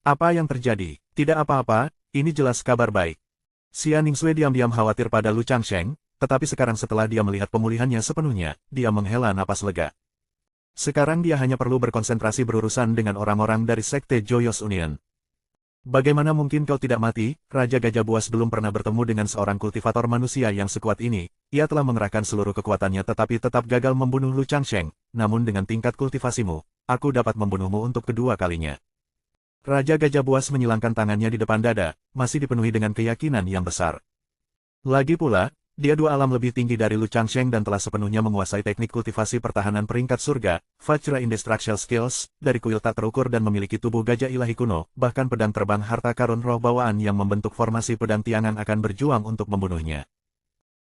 Apa yang terjadi? Tidak apa-apa. Ini jelas kabar baik. Xia Ningsue diam-diam khawatir pada Lu Changsheng, tetapi sekarang setelah dia melihat pemulihannya sepenuhnya, dia menghela napas lega. Sekarang dia hanya perlu berkonsentrasi berurusan dengan orang-orang dari Sekte Joyous Union. Bagaimana mungkin kau tidak mati? Raja Gajah Buas belum pernah bertemu dengan seorang kultivator manusia yang sekuat ini. Ia telah mengerahkan seluruh kekuatannya tetapi tetap gagal membunuh Lu Changsheng, namun dengan tingkat kultivasimu, aku dapat membunuhmu untuk kedua kalinya. Raja Gajah Buas menyilangkan tangannya di depan dada, masih dipenuhi dengan keyakinan yang besar. Lagi pula, dia dua alam lebih tinggi dari Lu Changsheng dan telah sepenuhnya menguasai teknik kultivasi pertahanan peringkat surga, Vajra Indestructible Skills, dari kuil tak terukur dan memiliki tubuh gajah ilahi kuno, bahkan pedang terbang harta karun roh bawaan yang membentuk formasi pedang tiangan akan berjuang untuk membunuhnya.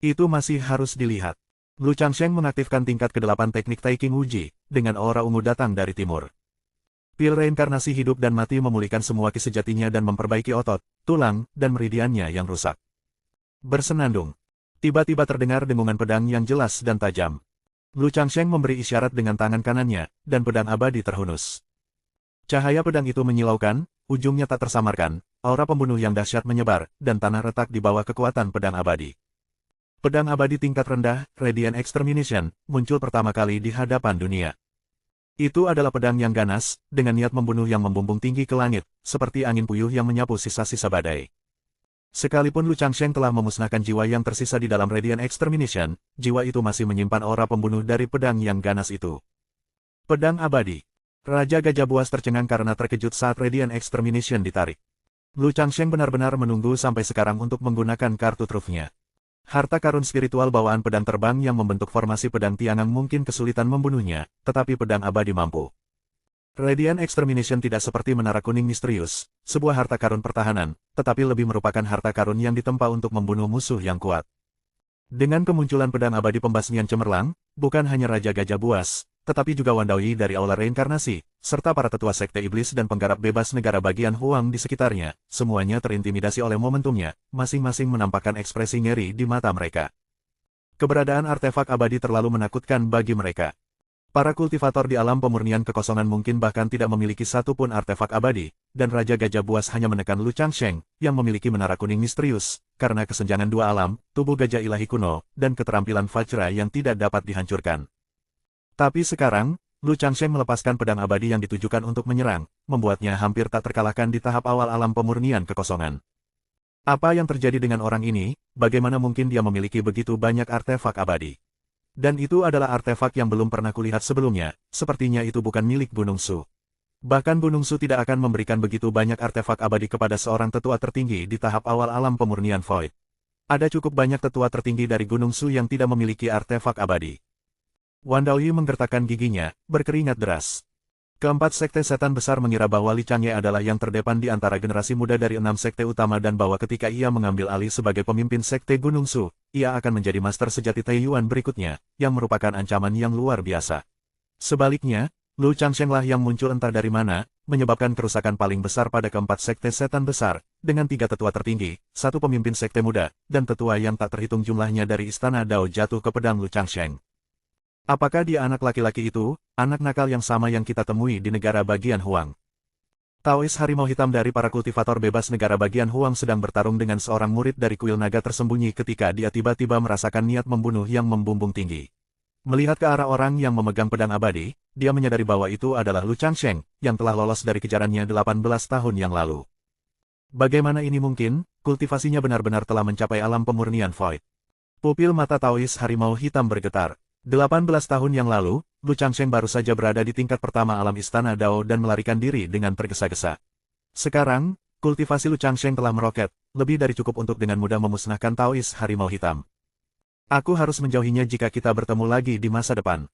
Itu masih harus dilihat. Lu Changsheng mengaktifkan tingkat ke-8 teknik Taiking Uji, dengan aura ungu datang dari timur. Pil reinkarnasi hidup dan mati memulihkan semua ki sejatinya dan memperbaiki otot, tulang, dan meridiannya yang rusak. Bersenandung. Tiba-tiba terdengar dengungan pedang yang jelas dan tajam. Lu Changsheng memberi isyarat dengan tangan kanannya, dan pedang abadi terhunus. Cahaya pedang itu menyilaukan, ujungnya tak tersamarkan, aura pembunuh yang dahsyat menyebar, dan tanah retak di bawah kekuatan pedang abadi. Pedang abadi tingkat rendah, Radiant Extermination, muncul pertama kali di hadapan dunia. Itu adalah pedang yang ganas, dengan niat membunuh yang membumbung tinggi ke langit, seperti angin puyuh yang menyapu sisa-sisa badai. Sekalipun Lu Changsheng telah memusnahkan jiwa yang tersisa di dalam Radiant Extermination, jiwa itu masih menyimpan aura pembunuh dari pedang yang ganas itu. Pedang abadi. Raja Gajah Buas tercengang karena terkejut saat Radiant Extermination ditarik. Lu Changsheng benar-benar menunggu sampai sekarang untuk menggunakan kartu trufnya. Harta karun spiritual bawaan pedang terbang yang membentuk formasi pedang tiangang mungkin kesulitan membunuhnya, tetapi pedang abadi mampu. Radiant Extermination tidak seperti menara kuning misterius, sebuah harta karun pertahanan, tetapi lebih merupakan harta karun yang ditempa untuk membunuh musuh yang kuat. Dengan kemunculan pedang abadi pembasmian cemerlang, bukan hanya Raja Gajah Buas, tetapi juga Wandaoyi dari Aula Reinkarnasi, serta para tetua Sekte Iblis dan penggarap bebas negara bagian Huang di sekitarnya, semuanya terintimidasi oleh momentumnya, masing-masing menampakkan ekspresi ngeri di mata mereka. Keberadaan artefak abadi terlalu menakutkan bagi mereka. Para kultivator di alam pemurnian kekosongan mungkin bahkan tidak memiliki satu pun artefak abadi, dan Raja Gajah Buas hanya menekan Lu Changsheng, yang memiliki menara kuning misterius, karena kesenjangan dua alam, tubuh gajah ilahi kuno, dan keterampilan Vajra yang tidak dapat dihancurkan. Tapi sekarang, Lu Changsheng melepaskan pedang abadi yang ditujukan untuk menyerang, membuatnya hampir tak terkalahkan di tahap awal alam pemurnian kekosongan. Apa yang terjadi dengan orang ini? Bagaimana mungkin dia memiliki begitu banyak artefak abadi? Dan itu adalah artefak yang belum pernah kulihat sebelumnya, sepertinya itu bukan milik Gunung Su. Bahkan Gunung Su tidak akan memberikan begitu banyak artefak abadi kepada seorang tetua tertinggi di tahap awal alam pemurnian Void. Ada cukup banyak tetua tertinggi dari Gunung Su yang tidak memiliki artefak abadi. Wandaoyi menggertakkan giginya, berkeringat deras. Keempat sekte setan besar mengira bahwa Li Changye adalah yang terdepan di antara generasi muda dari 6 sekte utama dan bahwa ketika ia mengambil alih sebagai pemimpin sekte Gunung Su, ia akan menjadi master sejati Taiyuan berikutnya, yang merupakan ancaman yang luar biasa. Sebaliknya, Lu Changsheng lah yang muncul entah dari mana, menyebabkan kerusakan paling besar pada keempat sekte setan besar, dengan 3 tetua tertinggi, 1 pemimpin sekte muda, dan tetua yang tak terhitung jumlahnya dari istana Dao jatuh ke pedang Lu Changsheng. Apakah dia anak laki-laki itu, anak nakal yang sama yang kita temui di negara bagian Huang? Taois harimau hitam dari para kultivator bebas negara bagian Huang sedang bertarung dengan seorang murid dari kuil naga tersembunyi ketika dia tiba-tiba merasakan niat membunuh yang membumbung tinggi. Melihat ke arah orang yang memegang pedang abadi, dia menyadari bahwa itu adalah Lu Changsheng, yang telah lolos dari kejarannya 18 tahun yang lalu. Bagaimana ini mungkin? Kultivasinya benar-benar telah mencapai alam pemurnian Void. Pupil mata Taois harimau hitam bergetar. 18 tahun yang lalu, Lu Changsheng baru saja berada di tingkat pertama alam istana Dao dan melarikan diri dengan tergesa-gesa. Sekarang, kultivasi Lu Changsheng telah meroket, lebih dari cukup untuk dengan mudah memusnahkan Taois harimau hitam. Aku harus menjauhinya jika kita bertemu lagi di masa depan.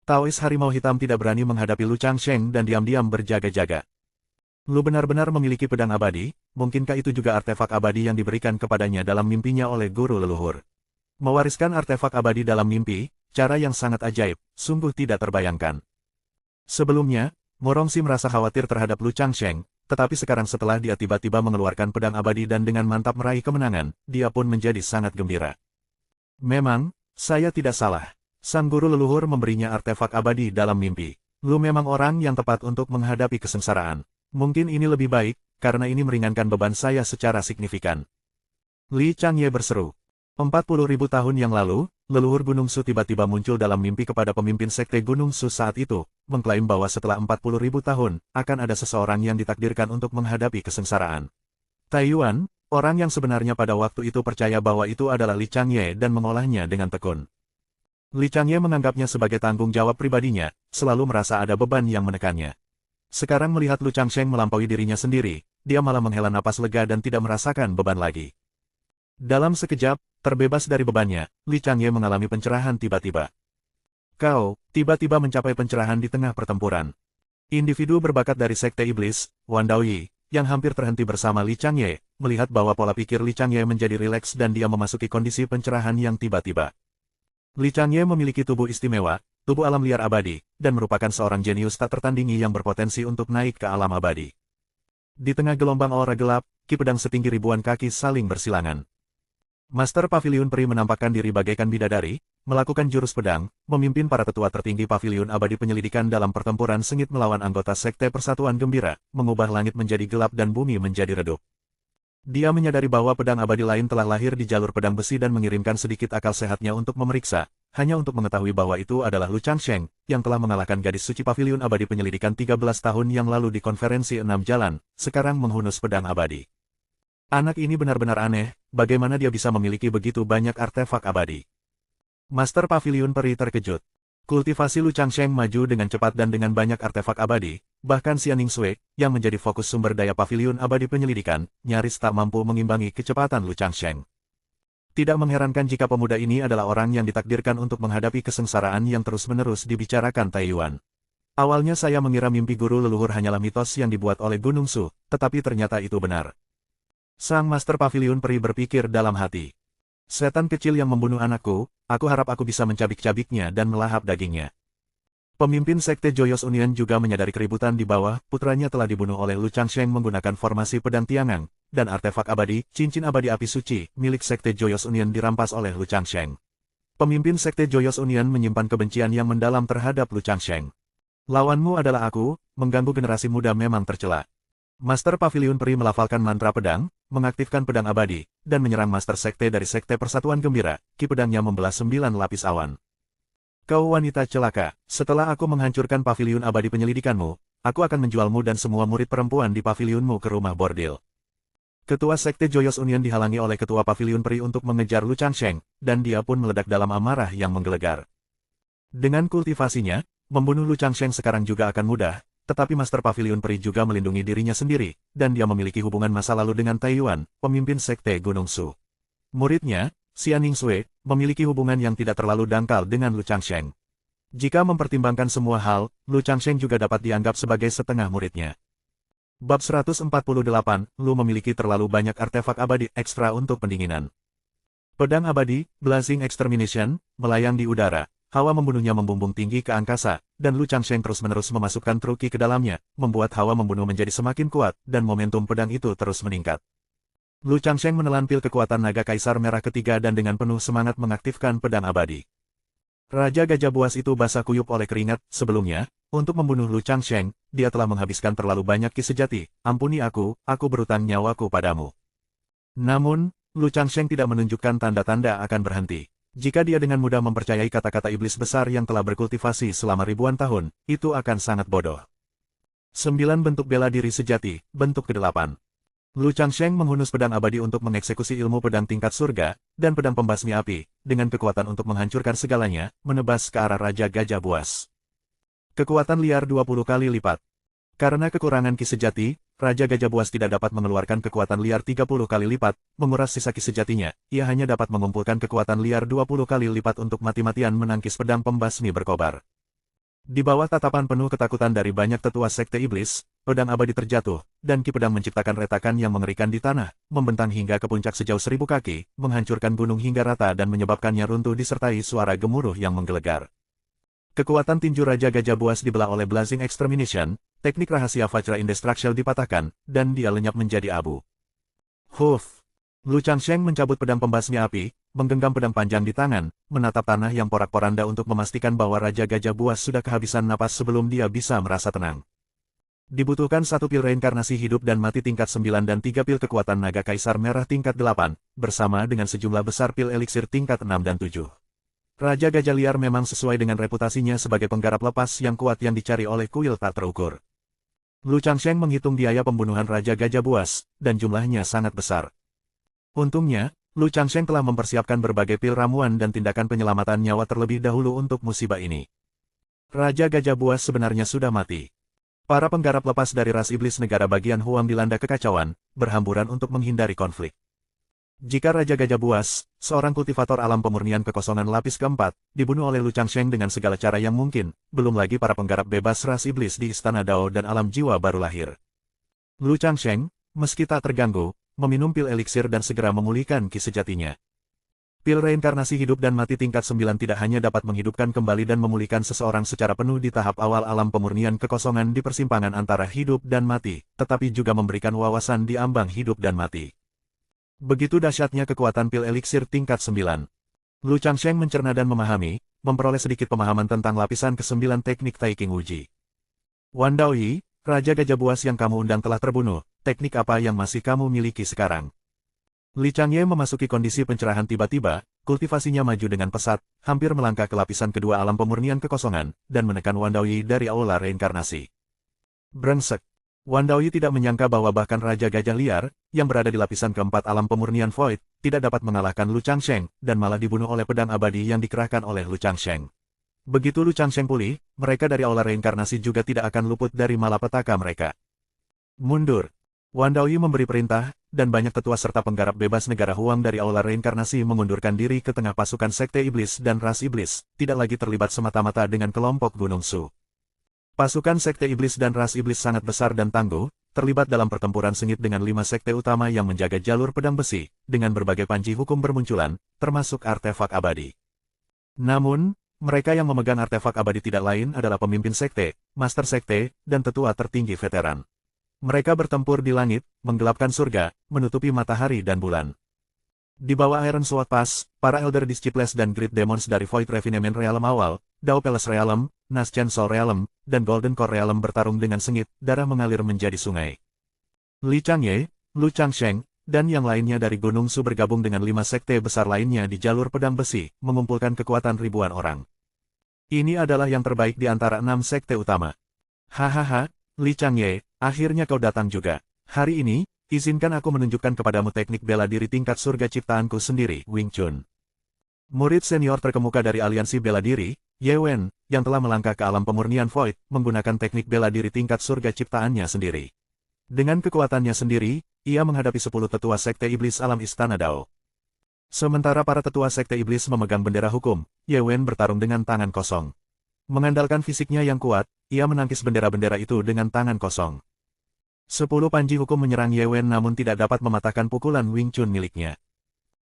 Taois harimau hitam tidak berani menghadapi Lu Changsheng dan diam-diam berjaga-jaga. Lu benar-benar memiliki pedang abadi, mungkinkah itu juga artefak abadi yang diberikan kepadanya dalam mimpinya oleh guru leluhur? Mewariskan artefak abadi dalam mimpi, cara yang sangat ajaib, sungguh tidak terbayangkan. Sebelumnya, Morongsi merasa khawatir terhadap Lu Changsheng, tetapi sekarang setelah dia tiba-tiba mengeluarkan pedang abadi dan dengan mantap meraih kemenangan, dia pun menjadi sangat gembira. Memang, saya tidak salah. Sang guru leluhur memberinya artefak abadi dalam mimpi. Lu memang orang yang tepat untuk menghadapi kesengsaraan. Mungkin ini lebih baik, karena ini meringankan beban saya secara signifikan. Li Changye berseru. 40.000 tahun yang lalu, leluhur Gunung Su tiba-tiba muncul dalam mimpi kepada pemimpin sekte Gunung Su saat itu, mengklaim bahwa setelah 40.000 tahun, akan ada seseorang yang ditakdirkan untuk menghadapi kesengsaraan. Taiyuan, orang yang sebenarnya pada waktu itu percaya bahwa itu adalah Li Changye dan mengolahnya dengan tekun. Li Changye menganggapnya sebagai tanggung jawab pribadinya, selalu merasa ada beban yang menekannya. Sekarang melihat Lu Changsheng melampaui dirinya sendiri, dia malah menghela napas lega dan tidak merasakan beban lagi. Dalam sekejap, terbebas dari bebannya, Li Changye mengalami pencerahan tiba-tiba. Kau, tiba-tiba mencapai pencerahan di tengah pertempuran. Individu berbakat dari Sekte Iblis, Wandaoyi, yang hampir terhenti bersama Li Changye, melihat bahwa pola pikir Li Changye menjadi rileks dan dia memasuki kondisi pencerahan yang tiba-tiba. Li Changye memiliki tubuh istimewa, tubuh alam liar abadi, dan merupakan seorang jenius tak tertandingi yang berpotensi untuk naik ke alam abadi. Di tengah gelombang aura gelap, ki pedang setinggi ribuan kaki saling bersilangan. Master Paviliun Peri menampakkan diri bagaikan bidadari, melakukan jurus pedang, memimpin para tetua tertinggi Paviliun Abadi penyelidikan dalam pertempuran sengit melawan anggota Sekte Persatuan Gembira, mengubah langit menjadi gelap dan bumi menjadi redup. Dia menyadari bahwa pedang abadi lain telah lahir di jalur pedang besi dan mengirimkan sedikit akal sehatnya untuk memeriksa, hanya untuk mengetahui bahwa itu adalah Lu Changsheng, yang telah mengalahkan gadis suci Paviliun Abadi penyelidikan 13 tahun yang lalu di konferensi 6 jalan, sekarang menghunus pedang abadi. Anak ini benar-benar aneh, bagaimana dia bisa memiliki begitu banyak artefak abadi. Master Paviliun Peri terkejut. Kultivasi Lu Changsheng maju dengan cepat dan dengan banyak artefak abadi, bahkan Xianing Sui, yang menjadi fokus sumber daya Paviliun Abadi penyelidikan, nyaris tak mampu mengimbangi kecepatan Lu Changsheng. Tidak mengherankan jika pemuda ini adalah orang yang ditakdirkan untuk menghadapi kesengsaraan yang terus-menerus dibicarakan Taiyuan. Awalnya saya mengira mimpi guru leluhur hanyalah mitos yang dibuat oleh Gunung Su, tetapi ternyata itu benar. Sang Master Paviliun Peri berpikir dalam hati. Setan kecil yang membunuh anakku, aku harap aku bisa mencabik-cabiknya dan melahap dagingnya. Pemimpin Sekte Joyous Union juga menyadari keributan di bawah, putranya telah dibunuh oleh Lu Changsheng menggunakan formasi pedang tiangang, dan artefak abadi, cincin abadi api suci, milik Sekte Joyous Union dirampas oleh Lu Changsheng. Pemimpin Sekte Joyous Union menyimpan kebencian yang mendalam terhadap Lu Changsheng. Lawanmu adalah aku, mengganggu generasi muda memang tercela. Master Pavilion Peri melafalkan mantra pedang, mengaktifkan pedang abadi, dan menyerang Master Sekte dari Sekte Persatuan Gembira, ki pedangnya membelah 9 lapis awan. Kau wanita celaka, setelah aku menghancurkan pavilion abadi penyelidikanmu, aku akan menjualmu dan semua murid perempuan di pavilionmu ke rumah bordil. Ketua Sekte Joyous Union dihalangi oleh Ketua Pavilion Peri untuk mengejar Lu Changsheng, dan dia pun meledak dalam amarah yang menggelegar. Dengan kultivasinya, membunuh Lu Changsheng sekarang juga akan mudah, tetapi Master Pavilion Peri juga melindungi dirinya sendiri, dan dia memiliki hubungan masa lalu dengan Taiyuan, pemimpin Sekte Gunung Su. Muridnya, Xian Ningsue, memiliki hubungan yang tidak terlalu dangkal dengan Lu Changsheng. Jika mempertimbangkan semua hal, Lu Changsheng juga dapat dianggap sebagai setengah muridnya. Bab 148, Lu memiliki terlalu banyak artefak abadi ekstra untuk pendinginan. Pedang abadi, Blazing Extermination, melayang di udara, hawa membunuhnya membumbung tinggi ke angkasa, dan Lu Changsheng terus-menerus memasukkan truki ke dalamnya, membuat hawa membunuh menjadi semakin kuat, dan momentum pedang itu terus meningkat. Lu Changsheng menelan pil kekuatan naga kaisar merah ketiga dan dengan penuh semangat mengaktifkan pedang abadi. Raja Gajah Buas itu basah kuyup oleh keringat. Sebelumnya, untuk membunuh Lu Changsheng, dia telah menghabiskan terlalu banyak ki sejati. Ampuni aku berutang nyawaku padamu. Namun, Lu Changsheng tidak menunjukkan tanda-tanda akan berhenti. Jika dia dengan mudah mempercayai kata-kata iblis besar yang telah berkultivasi selama ribuan tahun, itu akan sangat bodoh. 9 bentuk bela diri sejati, bentuk ke-8. Lu Changsheng menghunus pedang abadi untuk mengeksekusi ilmu pedang tingkat surga, dan pedang pembasmi api, dengan kekuatan untuk menghancurkan segalanya, menebas ke arah Raja Gajah Buas. Kekuatan liar 20 kali lipat. Karena kekurangan ki sejati, Raja Gajah Buas tidak dapat mengeluarkan kekuatan liar 30 kali lipat, menguras sisa ki sejatinya, ia hanya dapat mengumpulkan kekuatan liar 20 kali lipat untuk mati-matian menangkis pedang pembasmi berkobar. Di bawah tatapan penuh ketakutan dari banyak tetua Sekte Iblis, pedang abadi terjatuh, dan ki pedang menciptakan retakan yang mengerikan di tanah, membentang hingga ke puncak sejauh 1000 kaki, menghancurkan gunung hingga rata dan menyebabkannya runtuh disertai suara gemuruh yang menggelegar. Kekuatan tinju Raja Gajah Buas dibelah oleh Blazing Extermination, teknik rahasia Vajra Indestructible dipatahkan, dan dia lenyap menjadi abu. Huff! Lu Changsheng mencabut pedang pembasmi api, menggenggam pedang panjang di tangan, menatap tanah yang porak-poranda untuk memastikan bahwa Raja Gajah Buas sudah kehabisan napas sebelum dia bisa merasa tenang. Dibutuhkan 1 pil reinkarnasi hidup dan mati tingkat 9 dan 3 pil kekuatan naga kaisar merah tingkat 8, bersama dengan sejumlah besar pil eliksir tingkat 6 dan 7. Raja Gajah Liar memang sesuai dengan reputasinya sebagai penggarap lepas yang kuat yang dicari oleh kuil tak terukur. Lu Changsheng menghitung biaya pembunuhan Raja Gajah Buas, dan jumlahnya sangat besar. Untungnya, Lu Changsheng telah mempersiapkan berbagai pil ramuan dan tindakan penyelamatan nyawa terlebih dahulu untuk musibah ini. Raja Gajah Buas sebenarnya sudah mati. Para penggarap lepas dari ras iblis negara bagian Huang dilanda kekacauan, berhamburan untuk menghindari konflik. Jika Raja Gajah Buas, seorang kultivator alam pemurnian kekosongan lapis keempat, dibunuh oleh Lu Changsheng dengan segala cara yang mungkin, belum lagi para penggarap bebas ras iblis di Istana Dao dan alam jiwa baru lahir. Lu Changsheng, meski tak terganggu, meminum pil eliksir dan segera memulihkan ki sejatinya. Pil reinkarnasi hidup dan mati tingkat 9 tidak hanya dapat menghidupkan kembali dan memulihkan seseorang secara penuh di tahap awal alam pemurnian kekosongan di persimpangan antara hidup dan mati, tetapi juga memberikan wawasan di ambang hidup dan mati. Begitu dahsyatnya kekuatan pil eliksir tingkat 9. Lu Changsheng mencerna dan memahami, memperoleh sedikit pemahaman tentang lapisan ke-9 teknik Taiking Uji. Wan Daoyi, Raja Gajah Buas yang kamu undang telah terbunuh, teknik apa yang masih kamu miliki sekarang? Li Changye memasuki kondisi pencerahan tiba-tiba, kultivasinya maju dengan pesat, hampir melangkah ke lapisan kedua alam pemurnian kekosongan, dan menekan Wan Daoyi dari aula reinkarnasi. Brengsek! Wan Daoyi tidak menyangka bahwa bahkan Raja Gajah Liar, yang berada di lapisan keempat alam pemurnian Void, tidak dapat mengalahkan Lu Changsheng, dan malah dibunuh oleh pedang abadi yang dikerahkan oleh Lu Changsheng. Begitu Lu Changsheng pulih, mereka dari aula reinkarnasi juga tidak akan luput dari malapetaka mereka. Mundur! Wan Daoyi memberi perintah, dan banyak tetua serta penggarap bebas negara Huang dari aula reinkarnasi mengundurkan diri ke tengah pasukan Sekte Iblis dan ras Iblis, tidak lagi terlibat semata-mata dengan kelompok Gunung Su. Pasukan Sekte Iblis dan ras Iblis sangat besar dan tangguh, terlibat dalam pertempuran sengit dengan 5 sekte utama yang menjaga jalur pedang besi, dengan berbagai panji hukum bermunculan, termasuk artefak abadi. Namun, mereka yang memegang artefak abadi tidak lain adalah pemimpin sekte, master sekte, dan tetua tertinggi veteran. Mereka bertempur di langit, menggelapkan surga, menutupi matahari dan bulan. Di bawah Iron Sword Pass, para Elder Disciples dan Great Demons dari Void Refinement Realm awal, Dao Palace Realm, Naschen Soul Realm, dan Golden Core Realm bertarung dengan sengit, darah mengalir menjadi sungai. Li Changye, Lu Changsheng, dan yang lainnya dari Gunung Su bergabung dengan 5 sekte besar lainnya di jalur pedang besi, mengumpulkan kekuatan ribuan orang. Ini adalah yang terbaik di antara 6 sekte utama. Hahaha, Li Changye, akhirnya kau datang juga. Hari ini, izinkan aku menunjukkan kepadamu teknik bela diri tingkat surga ciptaanku sendiri, Wing Chun. Murid senior terkemuka dari aliansi bela diri, Ye Wen, yang telah melangkah ke alam pemurnian Void, menggunakan teknik bela diri tingkat surga ciptaannya sendiri. Dengan kekuatannya sendiri, ia menghadapi 10 tetua sekte iblis alam Istana Dao. Sementara para tetua sekte iblis memegang bendera hukum, Ye Wen bertarung dengan tangan kosong. Mengandalkan fisiknya yang kuat, ia menangkis bendera-bendera itu dengan tangan kosong. 10 panji hukum menyerang Ye Wen namun tidak dapat mematahkan pukulan Wing Chun miliknya.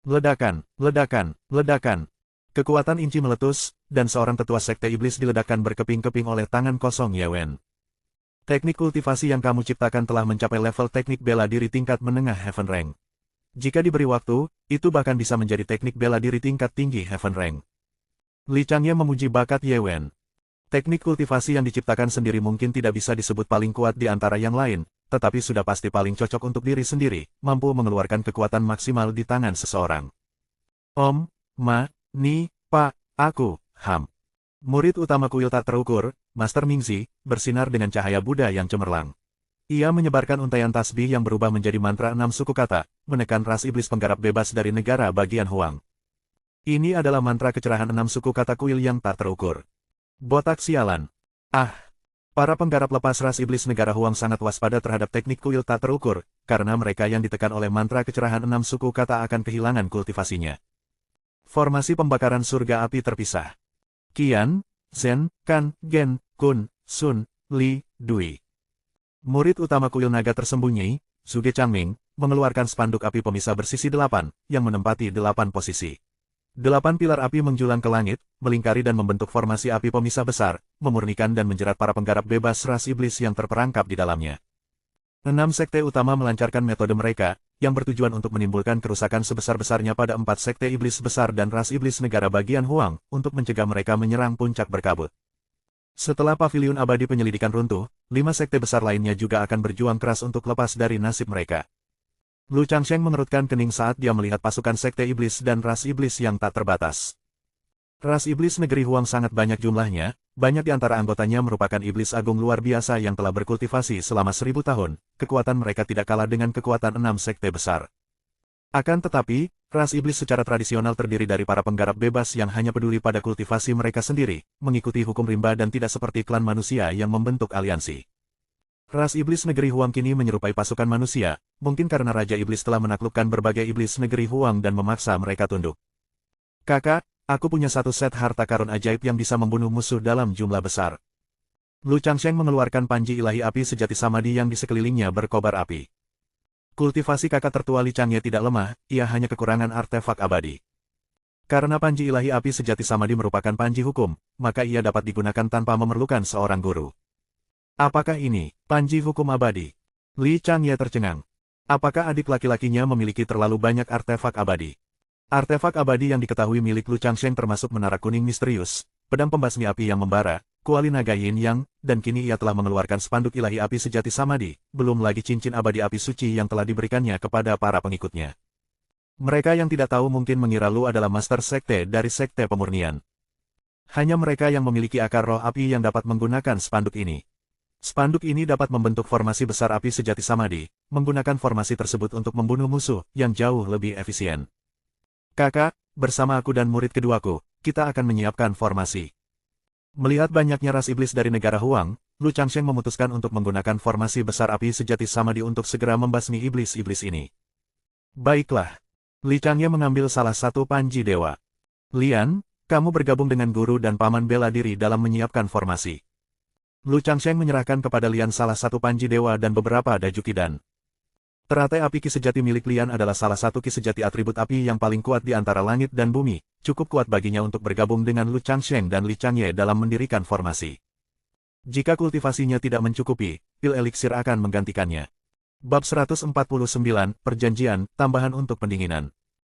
Ledakan, ledakan, ledakan. Kekuatan inci meletus, dan seorang tetua sekte iblis diledakkan berkeping-keping oleh tangan kosong Ye Wen. Teknik kultivasi yang kamu ciptakan telah mencapai level teknik bela diri tingkat menengah Heaven Rank. Jika diberi waktu, itu bahkan bisa menjadi teknik bela diri tingkat tinggi Heaven Rank. Li Changye memuji bakat Ye Wen. Teknik kultivasi yang diciptakan sendiri mungkin tidak bisa disebut paling kuat di antara yang lain, tetapi sudah pasti paling cocok untuk diri sendiri, mampu mengeluarkan kekuatan maksimal di tangan seseorang. Om, Ma, Ni, Pa, aku, Ham. Murid utama kuil tak terukur, Master Mingzi, bersinar dengan cahaya Buddha yang cemerlang. Ia menyebarkan untaian tasbih yang berubah menjadi mantra 6 suku kata, menekan ras iblis penggarap bebas dari negara bagian Huang. Ini adalah mantra kecerahan 6 suku kata kuil yang tak terukur. Botak sialan. Ah! Para penggarap lepas ras iblis negara Huang sangat waspada terhadap teknik kuil tak terukur, karena mereka yang ditekan oleh mantra kecerahan 6 suku kata akan kehilangan kultivasinya. Formasi pembakaran surga api terpisah. Qian, Zhen, Kan, Gen, Kun, Sun, Li, Dui. Murid utama kuil naga tersembunyi, Suge Changming, mengeluarkan spanduk api pemisah bersisi 8, yang menempati 8 posisi. 8 pilar api menjulang ke langit, melingkari dan membentuk formasi api pemisah besar, memurnikan dan menjerat para penggarap bebas ras iblis yang terperangkap di dalamnya. 6 sekte utama melancarkan metode mereka, yang bertujuan untuk menimbulkan kerusakan sebesar-besarnya pada 4 sekte iblis besar dan ras iblis negara bagian Huang, untuk mencegah mereka menyerang puncak berkabut. Setelah paviliun abadi penyelidikan runtuh, 5 sekte besar lainnya juga akan berjuang keras untuk lepas dari nasib mereka. Lu Changsheng mengerutkan kening saat dia melihat pasukan sekte iblis dan ras iblis yang tak terbatas. Ras iblis negeri Huang sangat banyak jumlahnya, banyak di antara anggotanya merupakan iblis agung luar biasa yang telah berkultivasi selama 1000 tahun, kekuatan mereka tidak kalah dengan kekuatan 6 sekte besar. Akan tetapi, ras iblis secara tradisional terdiri dari para penggarap bebas yang hanya peduli pada kultivasi mereka sendiri, mengikuti hukum rimba dan tidak seperti klan manusia yang membentuk aliansi. Ras iblis negeri Huang kini menyerupai pasukan manusia, mungkin karena Raja Iblis telah menaklukkan berbagai iblis negeri Huang dan memaksa mereka tunduk. Kakak, aku punya satu set harta karun ajaib yang bisa membunuh musuh dalam jumlah besar. Lu Changsheng mengeluarkan panji ilahi api sejati samadhi yang di sekelilingnya berkobar api. Kultivasi kakak tertua Li Changye tidak lemah, ia hanya kekurangan artefak abadi. Karena panji ilahi api sejati samadhi merupakan panji hukum, maka ia dapat digunakan tanpa memerlukan seorang guru. Apakah ini panji hukum abadi? Li Changye tercengang. Apakah adik laki-lakinya memiliki terlalu banyak artefak abadi? Artefak abadi yang diketahui milik Lu Changsheng termasuk menara kuning misterius, pedang pembasmi api yang membara, kuali naga yin yang, dan kini ia telah mengeluarkan spanduk ilahi api sejati samadhi, belum lagi cincin abadi api suci yang telah diberikannya kepada para pengikutnya. Mereka yang tidak tahu mungkin mengira Lu adalah master sekte dari sekte pemurnian. Hanya mereka yang memiliki akar roh api yang dapat menggunakan spanduk ini. Spanduk ini dapat membentuk formasi besar api sejati samadhi, menggunakan formasi tersebut untuk membunuh musuh yang jauh lebih efisien. Kakak, bersama aku dan murid keduaku, kita akan menyiapkan formasi. Melihat banyaknya ras iblis dari negara Huang, Lu Changsheng memutuskan untuk menggunakan formasi besar api sejati samadhi untuk segera membasmi iblis-iblis ini. Baiklah. Li Changye mengambil salah satu panji dewa. Lian, kamu bergabung dengan guru dan paman bela diri dalam menyiapkan formasi. Lu Changsheng menyerahkan kepada Lian salah satu panji dewa dan beberapa dajuki dan teratai api ki sejati milik Lian adalah salah satu ki sejati atribut api yang paling kuat di antara langit dan bumi, cukup kuat baginya untuk bergabung dengan Lu Changsheng dan Li Changye dalam mendirikan formasi. Jika kultivasinya tidak mencukupi, pil eliksir akan menggantikannya. Bab 149, Perjanjian, tambahan untuk pendinginan.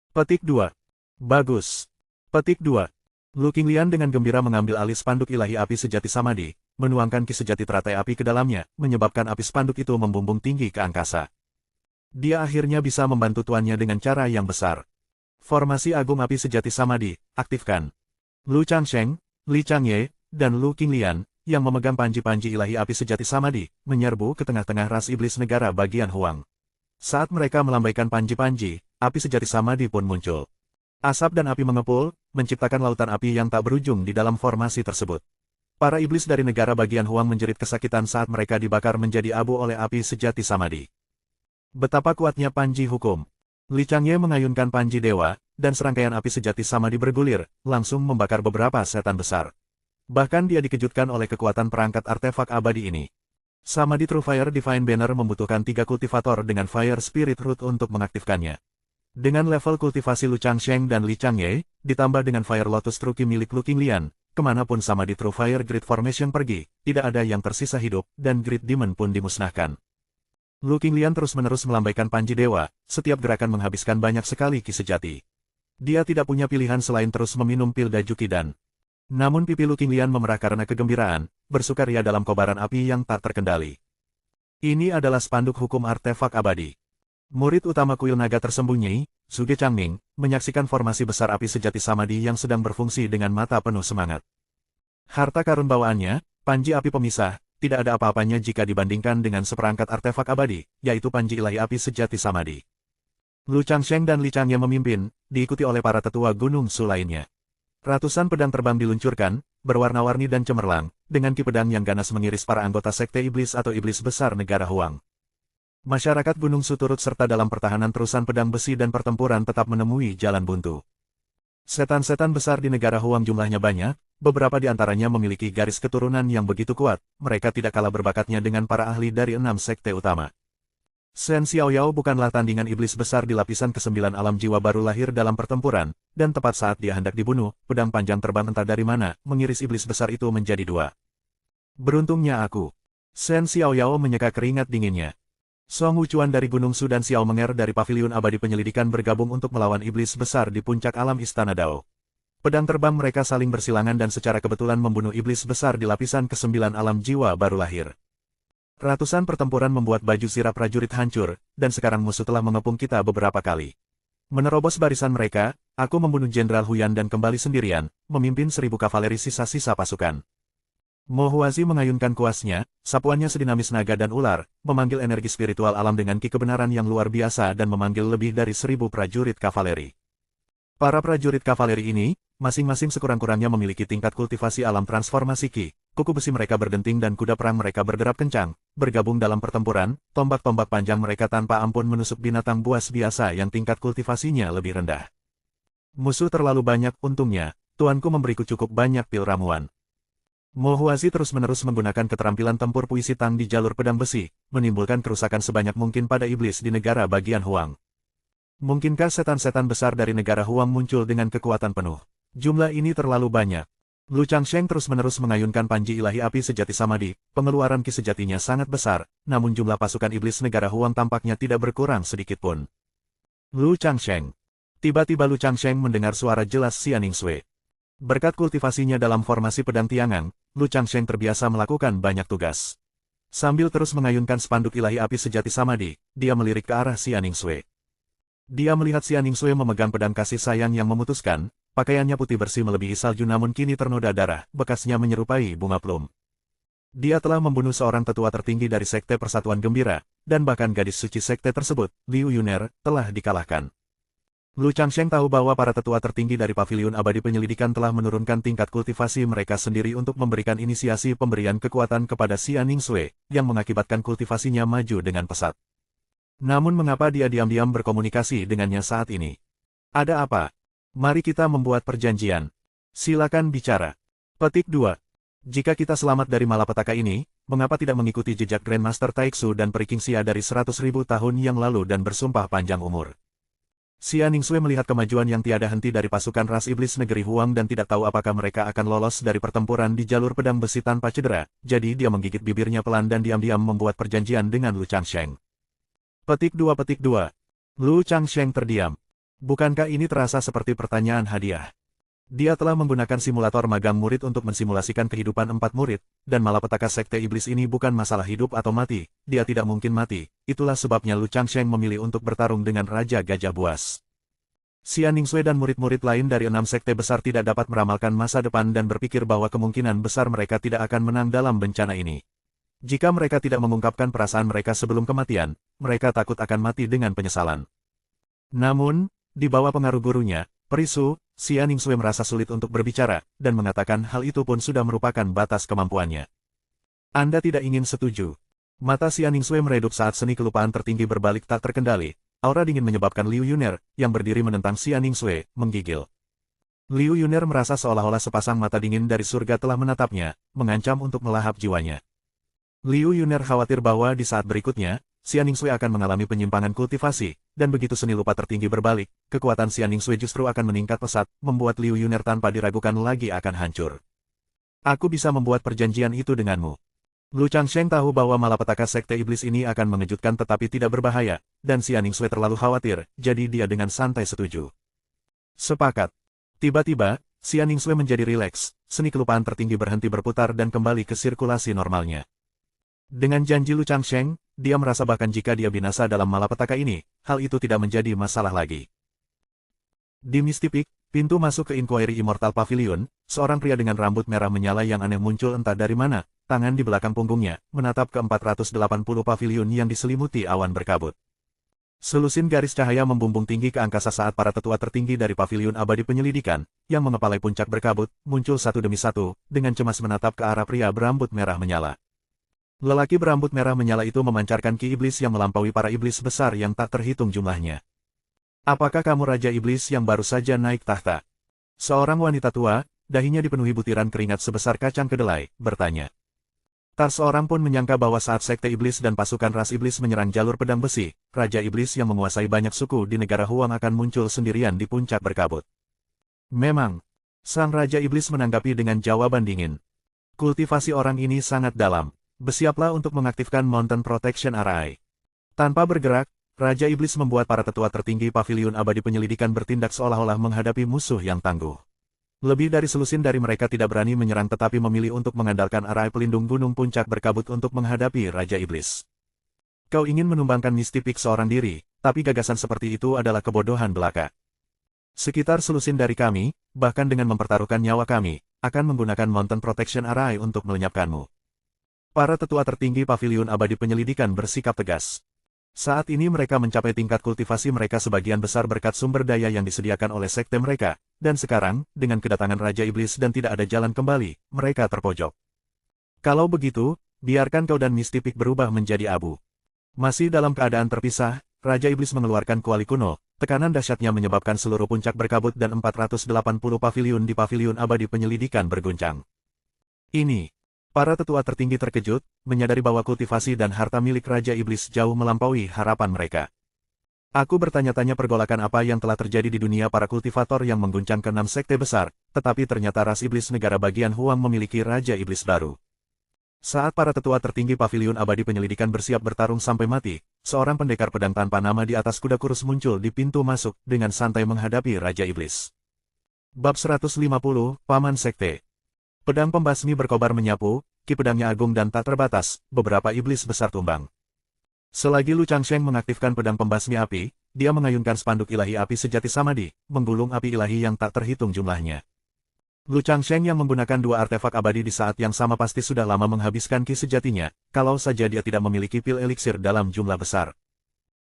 Petik 2. Bagus. Petik 2. Lu Qinglian dengan gembira mengambil alih spanduk ilahi api sejati Samadhi, menuangkan ki sejati teratai api ke dalamnya, menyebabkan api spanduk itu membumbung tinggi ke angkasa. Dia akhirnya bisa membantu tuannya dengan cara yang besar. Formasi Agung Api Sejati Samadhi, aktifkan. Lu Changsheng, Li Changye, dan Lu Qinglian, yang memegang panji-panji ilahi api sejati Samadhi, menyerbu ke tengah-tengah ras iblis negara bagian Huang. Saat mereka melambaikan panji-panji, api sejati Samadhi pun muncul. Asap dan api mengepul, menciptakan lautan api yang tak berujung di dalam formasi tersebut. Para iblis dari negara bagian Huang menjerit kesakitan saat mereka dibakar menjadi abu oleh api sejati Samadhi. Betapa kuatnya panji hukum. Li Changye mengayunkan panji dewa, dan serangkaian api sejati Samadhi bergulir, langsung membakar beberapa setan besar. Bahkan dia dikejutkan oleh kekuatan perangkat artefak abadi ini. Samadhi True Fire Divine Banner membutuhkan 3 kultivator dengan Fire Spirit Root untuk mengaktifkannya. Dengan level kultivasi Lu Changsheng dan Li Changye, ditambah dengan Fire Lotus True Ki milik Lu Qinglian, kemanapun Samadhi True Fire Grid Formation pergi, tidak ada yang tersisa hidup, dan Grid Demon pun dimusnahkan. Lu Qinglian terus-menerus melambaikan panji dewa, setiap gerakan menghabiskan banyak sekali ki sejati. Dia tidak punya pilihan selain terus meminum pil dajuki dan. Namun pipi Lu Qinglian memerah karena kegembiraan, bersukaria dalam kobaran api yang tak terkendali. Ini adalah spanduk hukum artefak abadi. Murid utama kuil naga tersembunyi, Suge Changming, menyaksikan formasi besar api sejati Samadhi yang sedang berfungsi dengan mata penuh semangat. Harta karun bawaannya, panji api pemisah, tidak ada apa-apanya jika dibandingkan dengan seperangkat artefak abadi, yaitu panji ilahi api sejati Samadhi. Lu Changsheng dan Li Changye memimpin, diikuti oleh para tetua Gunung Su lainnya. Ratusan pedang terbang diluncurkan, berwarna-warni dan cemerlang, dengan ki pedang yang ganas mengiris para anggota sekte iblis atau iblis besar negara Huang. Masyarakat Gunung Su turut serta dalam pertahanan terusan pedang besi dan pertempuran tetap menemui jalan buntu. Setan-setan besar di negara Huang jumlahnya banyak, beberapa di antaranya memiliki garis keturunan yang begitu kuat, mereka tidak kalah berbakatnya dengan para ahli dari 6 sekte utama. Shen Xiaoyao bukanlah tandingan iblis besar di lapisan ke-9 alam jiwa baru lahir dalam pertempuran, dan tepat saat dia hendak dibunuh, pedang panjang terbang entah dari mana, mengiris iblis besar itu menjadi 2. Beruntungnya aku. Shen Xiaoyao menyeka keringat dinginnya. Song Wuchuan dari Gunung Su dan Xiao Menger dari Paviliun Abadi Penyelidikan bergabung untuk melawan iblis besar di puncak alam Istana Dao. Pedang terbang mereka saling bersilangan dan secara kebetulan membunuh iblis besar di lapisan ke-9 alam jiwa baru lahir. Ratusan pertempuran membuat baju sirap prajurit hancur, dan sekarang musuh telah mengepung kita beberapa kali. Menerobos barisan mereka, aku membunuh Jenderal Huyan dan kembali sendirian, memimpin 1000 kavaleri sisa-sisa pasukan. Mo Huazi mengayunkan kuasnya, sapuannya sedinamis naga dan ular, memanggil energi spiritual alam dengan ki kebenaran yang luar biasa dan memanggil lebih dari 1000 prajurit kavaleri. Para prajurit kavaleri ini, masing-masing sekurang-kurangnya memiliki tingkat kultivasi alam transformasi ki, kuku besi mereka berdenting dan kuda perang mereka berderap kencang, bergabung dalam pertempuran, tombak-tombak panjang mereka tanpa ampun menusuk binatang buas biasa yang tingkat kultivasinya lebih rendah. Musuh terlalu banyak untungnya, tuanku memberiku cukup banyak pil ramuan. Mo Huazi terus-menerus menggunakan keterampilan tempur puisi Tang di jalur pedang besi, menimbulkan kerusakan sebanyak mungkin pada iblis di negara bagian Huang. Mungkinkah setan-setan besar dari negara Huang muncul dengan kekuatan penuh? Jumlah ini terlalu banyak. Lu Changsheng terus-menerus mengayunkan panji ilahi api sejati Samadhi, pengeluaran ki sejatinya sangat besar, namun jumlah pasukan iblis negara Huang tampaknya tidak berkurang sedikitpun. Lu Changsheng. Tiba-tiba Lu Changsheng mendengar suara jelas Xianing Sui. Berkat kultivasinya dalam formasi pedang tiangan, Lu Changsheng terbiasa melakukan banyak tugas. Sambil terus mengayunkan spanduk ilahi api sejati Samadhi, dia melirik ke arah Xianing Sui. Dia melihat Xianing Sui memegang pedang kasih sayang yang memutuskan, pakaiannya putih bersih melebihi salju namun kini ternoda darah, bekasnya menyerupai bunga plum. Dia telah membunuh seorang tetua tertinggi dari Sekte Persatuan Gembira, dan bahkan gadis suci sekte tersebut, Liu Yuner, telah dikalahkan. Lu Changsheng tahu bahwa para tetua tertinggi dari Paviliun Abadi Penyelidikan telah menurunkan tingkat kultivasi mereka sendiri untuk memberikan inisiasi pemberian kekuatan kepada Xianing Sui, yang mengakibatkan kultivasinya maju dengan pesat. Namun mengapa dia diam-diam berkomunikasi dengannya saat ini? Ada apa? Mari kita membuat perjanjian. Silakan bicara. Petik 2. Jika kita selamat dari malapetaka ini, mengapa tidak mengikuti jejak Grandmaster Taixu dan Peri Qingxia dari 100.000 tahun yang lalu dan bersumpah panjang umur? Xia Ningsue melihat kemajuan yang tiada henti dari pasukan ras iblis negeri Huang dan tidak tahu apakah mereka akan lolos dari pertempuran di jalur pedang besi tanpa cedera, jadi dia menggigit bibirnya pelan dan diam-diam membuat perjanjian dengan Lu Changsheng. Petik 2. Lu Changsheng terdiam. Bukankah ini terasa seperti pertanyaan hadiah? Dia telah menggunakan simulator magang murid untuk mensimulasikan kehidupan 4 murid, dan malapetaka sekte iblis ini bukan masalah hidup atau mati, dia tidak mungkin mati, itulah sebabnya Lu Changsheng memilih untuk bertarung dengan Raja Gajah Buas. Xia Ningsue dan murid-murid lain dari 6 sekte besar tidak dapat meramalkan masa depan dan berpikir bahwa kemungkinan besar mereka tidak akan menang dalam bencana ini. Jika mereka tidak mengungkapkan perasaan mereka sebelum kematian, mereka takut akan mati dengan penyesalan. Namun, di bawah pengaruh gurunya, Peri Su, Xia Ningsue merasa sulit untuk berbicara, dan mengatakan hal itu pun sudah merupakan batas kemampuannya. Anda tidak ingin setuju. Mata Xia Ningsue meredup saat seni kelupaan tertinggi berbalik tak terkendali. Aura dingin menyebabkan Liu Yuner, yang berdiri menentang Xia Ningsue, menggigil. Liu Yuner merasa seolah-olah sepasang mata dingin dari surga telah menatapnya, mengancam untuk melahap jiwanya. Liu Yuner khawatir bahwa di saat berikutnya, Xia Ningsue akan mengalami penyimpangan kultivasi, dan begitu seni lupa tertinggi berbalik, kekuatan Xia Ningsue justru akan meningkat pesat, membuat Liu Yuner tanpa diragukan lagi akan hancur. Aku bisa membuat perjanjian itu denganmu. Lu Changsheng tahu bahwa malapetaka sekte iblis ini akan mengejutkan tetapi tidak berbahaya, dan Xia Ningsue terlalu khawatir, jadi dia dengan santai setuju. Sepakat. Tiba-tiba, Xia Ningsue menjadi rileks, seni kelupaan tertinggi berhenti berputar dan kembali ke sirkulasi normalnya. Dengan janji Lu Changsheng, dia merasa bahkan jika dia binasa dalam malapetaka ini, hal itu tidak menjadi masalah lagi. Di Misty Peak, pintu masuk ke Inquiry Immortal Pavilion, seorang pria dengan rambut merah menyala yang aneh muncul entah dari mana, tangan di belakang punggungnya, menatap ke 480 pavilion yang diselimuti awan berkabut. Selusin garis cahaya membumbung tinggi ke angkasa saat para tetua tertinggi dari Pavilion Abadi Penyelidikan, yang mengepalai puncak berkabut, muncul satu demi satu, dengan cemas menatap ke arah pria berambut merah menyala. Lelaki berambut merah menyala itu memancarkan ki iblis yang melampaui para iblis besar yang tak terhitung jumlahnya. Apakah kamu Raja Iblis yang baru saja naik tahta? Seorang wanita tua, dahinya dipenuhi butiran keringat sebesar kacang kedelai, bertanya. Tak seorang pun menyangka bahwa saat sekte iblis dan pasukan ras iblis menyerang jalur pedang besi, Raja Iblis yang menguasai banyak suku di negara Huang akan muncul sendirian di puncak berkabut. Memang, sang Raja Iblis menanggapi dengan jawaban dingin. Kultivasi orang ini sangat dalam. Bersiaplah untuk mengaktifkan Mountain Protection Array. Tanpa bergerak, Raja Iblis membuat para tetua tertinggi Pavilion Abadi Penyelidikan bertindak seolah-olah menghadapi musuh yang tangguh. Lebih dari selusin dari mereka tidak berani menyerang tetapi memilih untuk mengandalkan array pelindung gunung puncak berkabut untuk menghadapi Raja Iblis. Kau ingin menumbangkan Misty Peak seorang diri, tapi gagasan seperti itu adalah kebodohan belaka. Sekitar selusin dari kami, bahkan dengan mempertaruhkan nyawa kami, akan menggunakan Mountain Protection Array untuk melenyapkanmu. Para tetua tertinggi Pavilion Abadi Penyelidikan bersikap tegas. Saat ini mereka mencapai tingkat kultivasi mereka sebagian besar berkat sumber daya yang disediakan oleh sekte mereka, dan sekarang, dengan kedatangan Raja Iblis dan tidak ada jalan kembali, mereka terpojok. Kalau begitu, biarkan kau dan Misty Peak berubah menjadi abu. Masih dalam keadaan terpisah, Raja Iblis mengeluarkan kuali kuno, tekanan dahsyatnya menyebabkan seluruh puncak berkabut dan 480 pavilion di Pavilion Abadi Penyelidikan berguncang. Ini. Para tetua tertinggi terkejut, menyadari bahwa kultivasi dan harta milik Raja Iblis jauh melampaui harapan mereka. Aku bertanya-tanya pergolakan apa yang telah terjadi di dunia para kultivator yang mengguncang ke-6 sekte besar, tetapi ternyata ras iblis negara bagian Huang memiliki Raja Iblis baru. Saat para tetua tertinggi Pavilion Abadi Penyelidikan bersiap bertarung sampai mati, seorang pendekar pedang tanpa nama di atas kuda kurus muncul di pintu masuk dengan santai menghadapi Raja Iblis. Bab 150, Paman Sekte. Pedang pembasmi berkobar menyapu, ki pedangnya agung dan tak terbatas, beberapa iblis besar tumbang. Selagi Lu Changsheng mengaktifkan pedang pembasmi api, dia mengayunkan spanduk ilahi api sejati samadhi, menggulung api ilahi yang tak terhitung jumlahnya. Lu Changsheng yang menggunakan dua artefak abadi di saat yang sama pasti sudah lama menghabiskan ki sejatinya, kalau saja dia tidak memiliki pil eliksir dalam jumlah besar.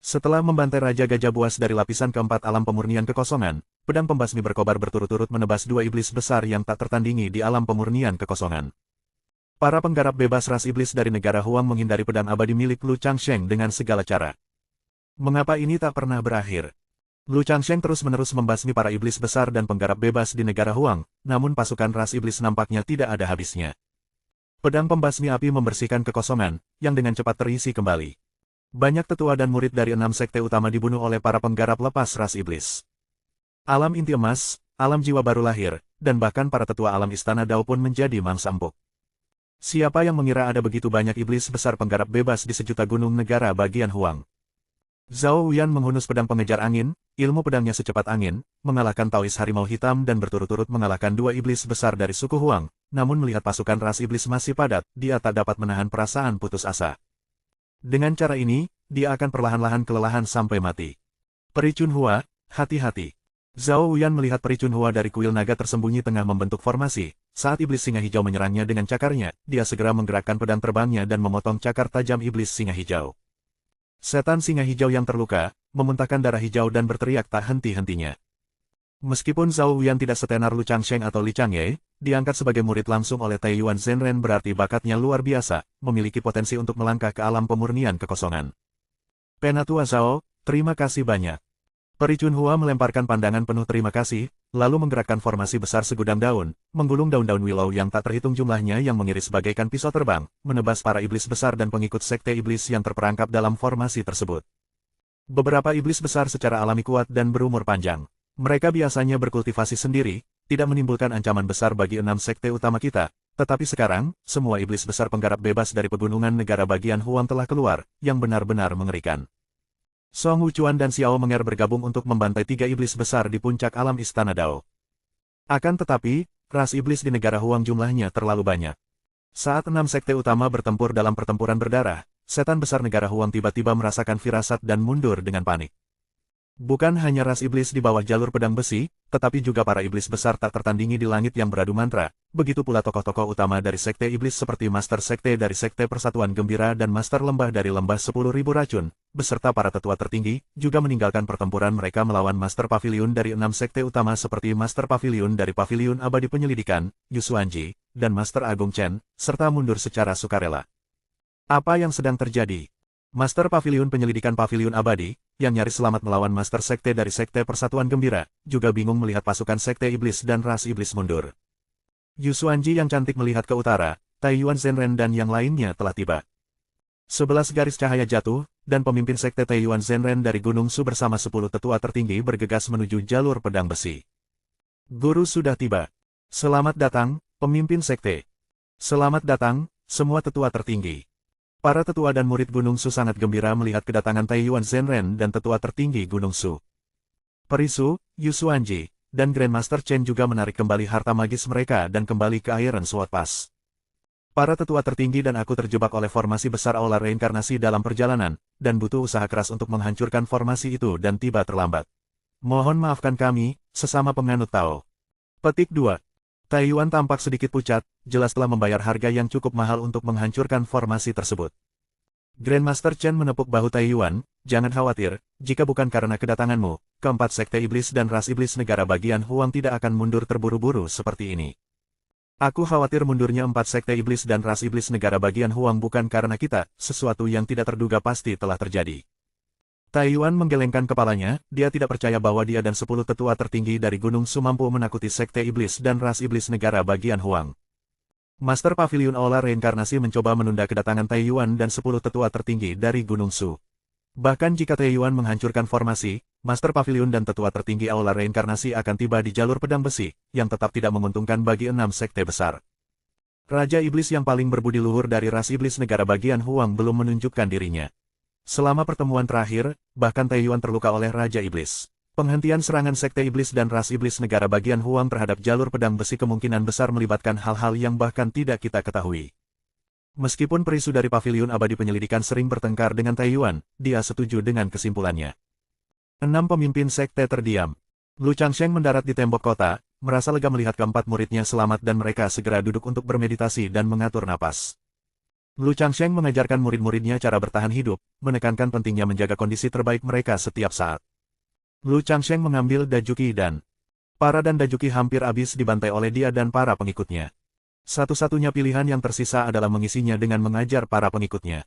Setelah membantai Raja Gajah Buas dari lapisan keempat alam pemurnian kekosongan, pedang pembasmi berkobar berturut-turut menebas dua iblis besar yang tak tertandingi di alam pemurnian kekosongan. Para penggarap bebas ras iblis dari negara Huang menghindari pedang abadi milik Lu Changsheng dengan segala cara. Mengapa ini tak pernah berakhir? Lu Changsheng terus-menerus membasmi para iblis besar dan penggarap bebas di negara Huang, namun pasukan ras iblis nampaknya tidak ada habisnya. Pedang pembasmi api membersihkan kekosongan, yang dengan cepat terisi kembali. Banyak tetua dan murid dari 6 sekte utama dibunuh oleh para penggarap lepas ras iblis. Alam inti emas, alam jiwa baru lahir, dan bahkan para tetua alam istana Dao pun menjadi mangsa empuk. Siapa yang mengira ada begitu banyak iblis besar penggarap bebas di sejuta gunung negara bagian Huang? Zhao Wuyan menghunus pedang pengejar angin, ilmu pedangnya secepat angin, mengalahkan Taois harimau hitam dan berturut-turut mengalahkan 2 iblis besar dari suku Huang. Namun melihat pasukan ras iblis masih padat, dia tak dapat menahan perasaan putus asa. Dengan cara ini, dia akan perlahan-lahan kelelahan sampai mati. Peri Chunhua, hati-hati. Zhao Wuyan melihat Peri Chunhua dari kuil naga tersembunyi tengah membentuk formasi. Saat iblis singa hijau menyerangnya dengan cakarnya, dia segera menggerakkan pedang terbangnya dan memotong cakar tajam iblis singa hijau. Setan singa hijau yang terluka, memuntahkan darah hijau dan berteriak tak henti-hentinya. Meskipun Zhao Wuyan tidak setenar Lu Changsheng atau Li Changye, diangkat sebagai murid langsung oleh Taiyuan Zhenren berarti bakatnya luar biasa, memiliki potensi untuk melangkah ke alam pemurnian kekosongan. Penatua Zhao, terima kasih banyak. Peri Chunhua melemparkan pandangan penuh terima kasih, lalu menggerakkan formasi besar segudang daun, menggulung daun-daun willow yang tak terhitung jumlahnya yang mengiris bagaikan pisau terbang, menebas para iblis besar dan pengikut sekte iblis yang terperangkap dalam formasi tersebut. Beberapa iblis besar secara alami kuat dan berumur panjang. Mereka biasanya berkultivasi sendiri, tidak menimbulkan ancaman besar bagi 6 sekte utama kita, tetapi sekarang, semua iblis besar penggarap bebas dari pegunungan negara bagian Huang telah keluar, yang benar-benar mengerikan. Song Wuchuan dan Xiao Menger bergabung untuk membantai 3 iblis besar di puncak alam istana Dao. Akan tetapi, ras iblis di negara Huang jumlahnya terlalu banyak. Saat 6 sekte utama bertempur dalam pertempuran berdarah, setan besar negara Huang tiba-tiba merasakan firasat dan mundur dengan panik. Bukan hanya ras iblis di bawah jalur pedang besi, tetapi juga para iblis besar tak tertandingi di langit yang beradu mantra. Begitu pula tokoh-tokoh utama dari sekte iblis seperti Master Sekte dari Sekte Persatuan Gembira dan Master Lembah dari Lembah 10.000 Racun, beserta para tetua tertinggi, juga meninggalkan pertempuran mereka melawan Master Pavilion dari 6 sekte utama seperti Master Pavilion dari Pavilion Abadi Penyelidikan, Yusuanji, dan Master Agung Chen, serta mundur secara sukarela. Apa yang sedang terjadi? Master Pavilion Penyelidikan Pavilion Abadi, yang nyaris selamat melawan Master Sekte dari Sekte Persatuan Gembira, juga bingung melihat pasukan Sekte Iblis dan ras Iblis mundur. Yusuanji yang cantik melihat ke utara, Taiyuan Zhenren dan yang lainnya telah tiba. 11 garis cahaya jatuh, dan pemimpin Sekte Taiyuan Zhenren dari Gunung Su bersama 10 tetua tertinggi bergegas menuju jalur pedang besi. Guru sudah tiba. Selamat datang, pemimpin Sekte. Selamat datang, semua tetua tertinggi. Para tetua dan murid Gunung Su sangat gembira melihat kedatangan Taiyuan Zhenren dan tetua tertinggi Gunung Su. Peri Su, Yusuanji, dan Grandmaster Chen juga menarik kembali harta magis mereka dan kembali ke Iron Sword Pass. Para tetua tertinggi dan aku terjebak oleh formasi besar aula reinkarnasi dalam perjalanan, dan butuh usaha keras untuk menghancurkan formasi itu dan tiba terlambat. Mohon maafkan kami, sesama penganut Tao. Petik 2. Taiyuan tampak sedikit pucat, jelas telah membayar harga yang cukup mahal untuk menghancurkan formasi tersebut. Grandmaster Chen menepuk bahu Taiyuan, jangan khawatir, jika bukan karena kedatanganmu, keempat sekte iblis dan ras iblis negara bagian Huang tidak akan mundur terburu-buru seperti ini. Aku khawatir mundurnya 4 sekte iblis dan ras iblis negara bagian Huang bukan karena kita, sesuatu yang tidak terduga pasti telah terjadi. Taiyuan menggelengkan kepalanya, dia tidak percaya bahwa dia dan 10 tetua tertinggi dari Gunung Su mampu menakuti sekte iblis dan ras iblis negara bagian Huang. Master Pavilion Aula Reinkarnasi mencoba menunda kedatangan Taiyuan dan 10 tetua tertinggi dari Gunung Su. Bahkan jika Taiyuan menghancurkan formasi, Master Pavilion dan tetua tertinggi Aula Reinkarnasi akan tiba di jalur pedang besi, yang tetap tidak menguntungkan bagi 6 sekte besar. Raja Iblis yang paling berbudi luhur dari ras iblis negara bagian Huang belum menunjukkan dirinya. Selama pertemuan terakhir, bahkan Taiyuan terluka oleh Raja Iblis. Penghentian serangan Sekte Iblis dan ras Iblis negara bagian Huang terhadap jalur pedang besi kemungkinan besar melibatkan hal-hal yang bahkan tidak kita ketahui. Meskipun perisu dari Pavilion Abadi Penyelidikan sering bertengkar dengan Taiyuan, dia setuju dengan kesimpulannya. 6 pemimpin sekte terdiam. Lu Changsheng mendarat di tembok kota, merasa lega melihat keempat muridnya selamat dan mereka segera duduk untuk bermeditasi dan mengatur napas. Lu Changsheng mengajarkan murid-muridnya cara bertahan hidup, menekankan pentingnya menjaga kondisi terbaik mereka setiap saat. Lu Changsheng mengambil Dajuki dan Dajuki hampir habis dibantai oleh dia dan para pengikutnya. Satu-satunya pilihan yang tersisa adalah mengisinya dengan mengajar para pengikutnya.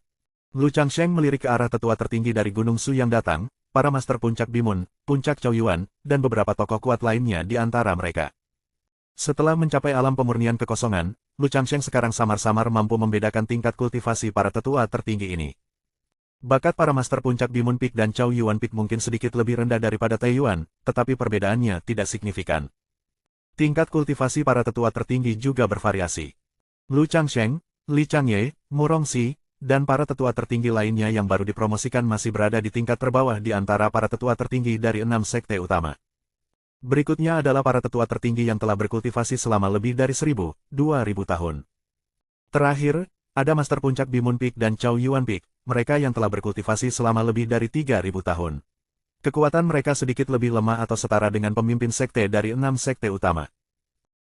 Lu Changsheng melirik ke arah tetua tertinggi dari Gunung Su yang datang, para master puncak Bimun, puncak Chow Yuan, dan beberapa tokoh kuat lainnya di antara mereka. Setelah mencapai alam pemurnian kekosongan, Lu Changsheng sekarang samar-samar mampu membedakan tingkat kultivasi para tetua tertinggi ini. Bakat para master puncak Bimun Peak dan Chow Yuan Peak mungkin sedikit lebih rendah daripada Taiyuan, tetapi perbedaannya tidak signifikan. Tingkat kultivasi para tetua tertinggi juga bervariasi. Lu Changsheng, Li Changye, Murongxi, dan para tetua tertinggi lainnya yang baru dipromosikan masih berada di tingkat terbawah di antara para tetua tertinggi dari 6 sekte utama. Berikutnya adalah para tetua tertinggi yang telah berkultivasi selama lebih dari 1000, 2000 tahun. Terakhir, ada Master Puncak Bimun Peak dan Chow Yuan Peak, mereka yang telah berkultivasi selama lebih dari 3000 tahun. Kekuatan mereka sedikit lebih lemah atau setara dengan pemimpin sekte dari 6 sekte utama.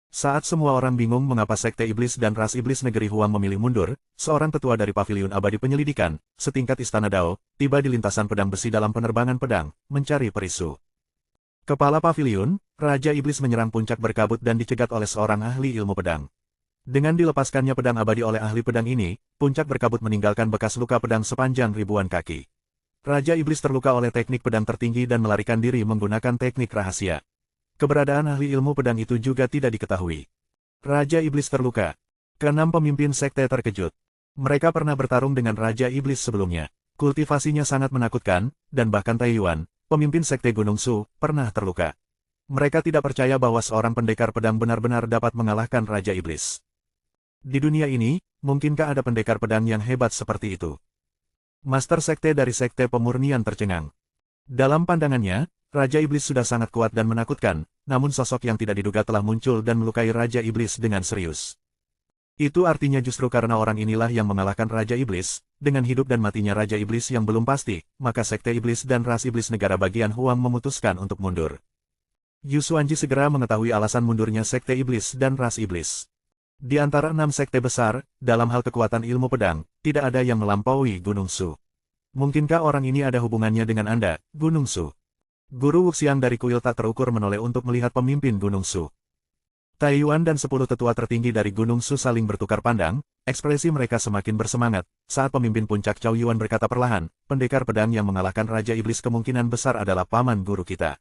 Saat semua orang bingung mengapa sekte iblis dan ras iblis negeri Huang memilih mundur, seorang tetua dari Paviliun Abadi Penyelidikan, setingkat Istana Dao, tiba di lintasan pedang besi dalam penerbangan pedang, mencari perisu. Kepala paviliun, Raja Iblis menyerang puncak berkabut dan dicegat oleh seorang ahli ilmu pedang. Dengan dilepaskannya pedang abadi oleh ahli pedang ini, puncak berkabut meninggalkan bekas luka pedang sepanjang ribuan kaki. Raja Iblis terluka oleh teknik pedang tertinggi dan melarikan diri menggunakan teknik rahasia. Keberadaan ahli ilmu pedang itu juga tidak diketahui. Raja Iblis terluka. Keenam pemimpin sekte terkejut. Mereka pernah bertarung dengan Raja Iblis sebelumnya. Kultivasinya sangat menakutkan, dan bahkan Taiyuan, pemimpin sekte Gunung Su, pernah terluka. Mereka tidak percaya bahwa seorang pendekar pedang benar-benar dapat mengalahkan Raja Iblis. Di dunia ini, mungkinkah ada pendekar pedang yang hebat seperti itu? Master sekte dari sekte pemurnian tercengang. Dalam pandangannya, Raja Iblis sudah sangat kuat dan menakutkan, namun sosok yang tidak diduga telah muncul dan melukai Raja Iblis dengan serius. Itu artinya justru karena orang inilah yang mengalahkan Raja Iblis, dengan hidup dan matinya Raja Iblis yang belum pasti, maka Sekte Iblis dan Ras Iblis negara bagian Huang memutuskan untuk mundur. Yu Xuanji segera mengetahui alasan mundurnya Sekte Iblis dan Ras Iblis. Di antara 6 sekte besar, dalam hal kekuatan ilmu pedang, tidak ada yang melampaui Gunung Su. Mungkinkah orang ini ada hubungannya dengan Anda, Gunung Su? Guru Wuxiang dari kuil tak terukur menoleh untuk melihat pemimpin Gunung Su. Taiyuan dan 10 tetua tertinggi dari Gunung Su saling bertukar pandang, ekspresi mereka semakin bersemangat, saat pemimpin puncak Chow Yuan berkata perlahan, pendekar pedang yang mengalahkan Raja Iblis kemungkinan besar adalah paman guru kita.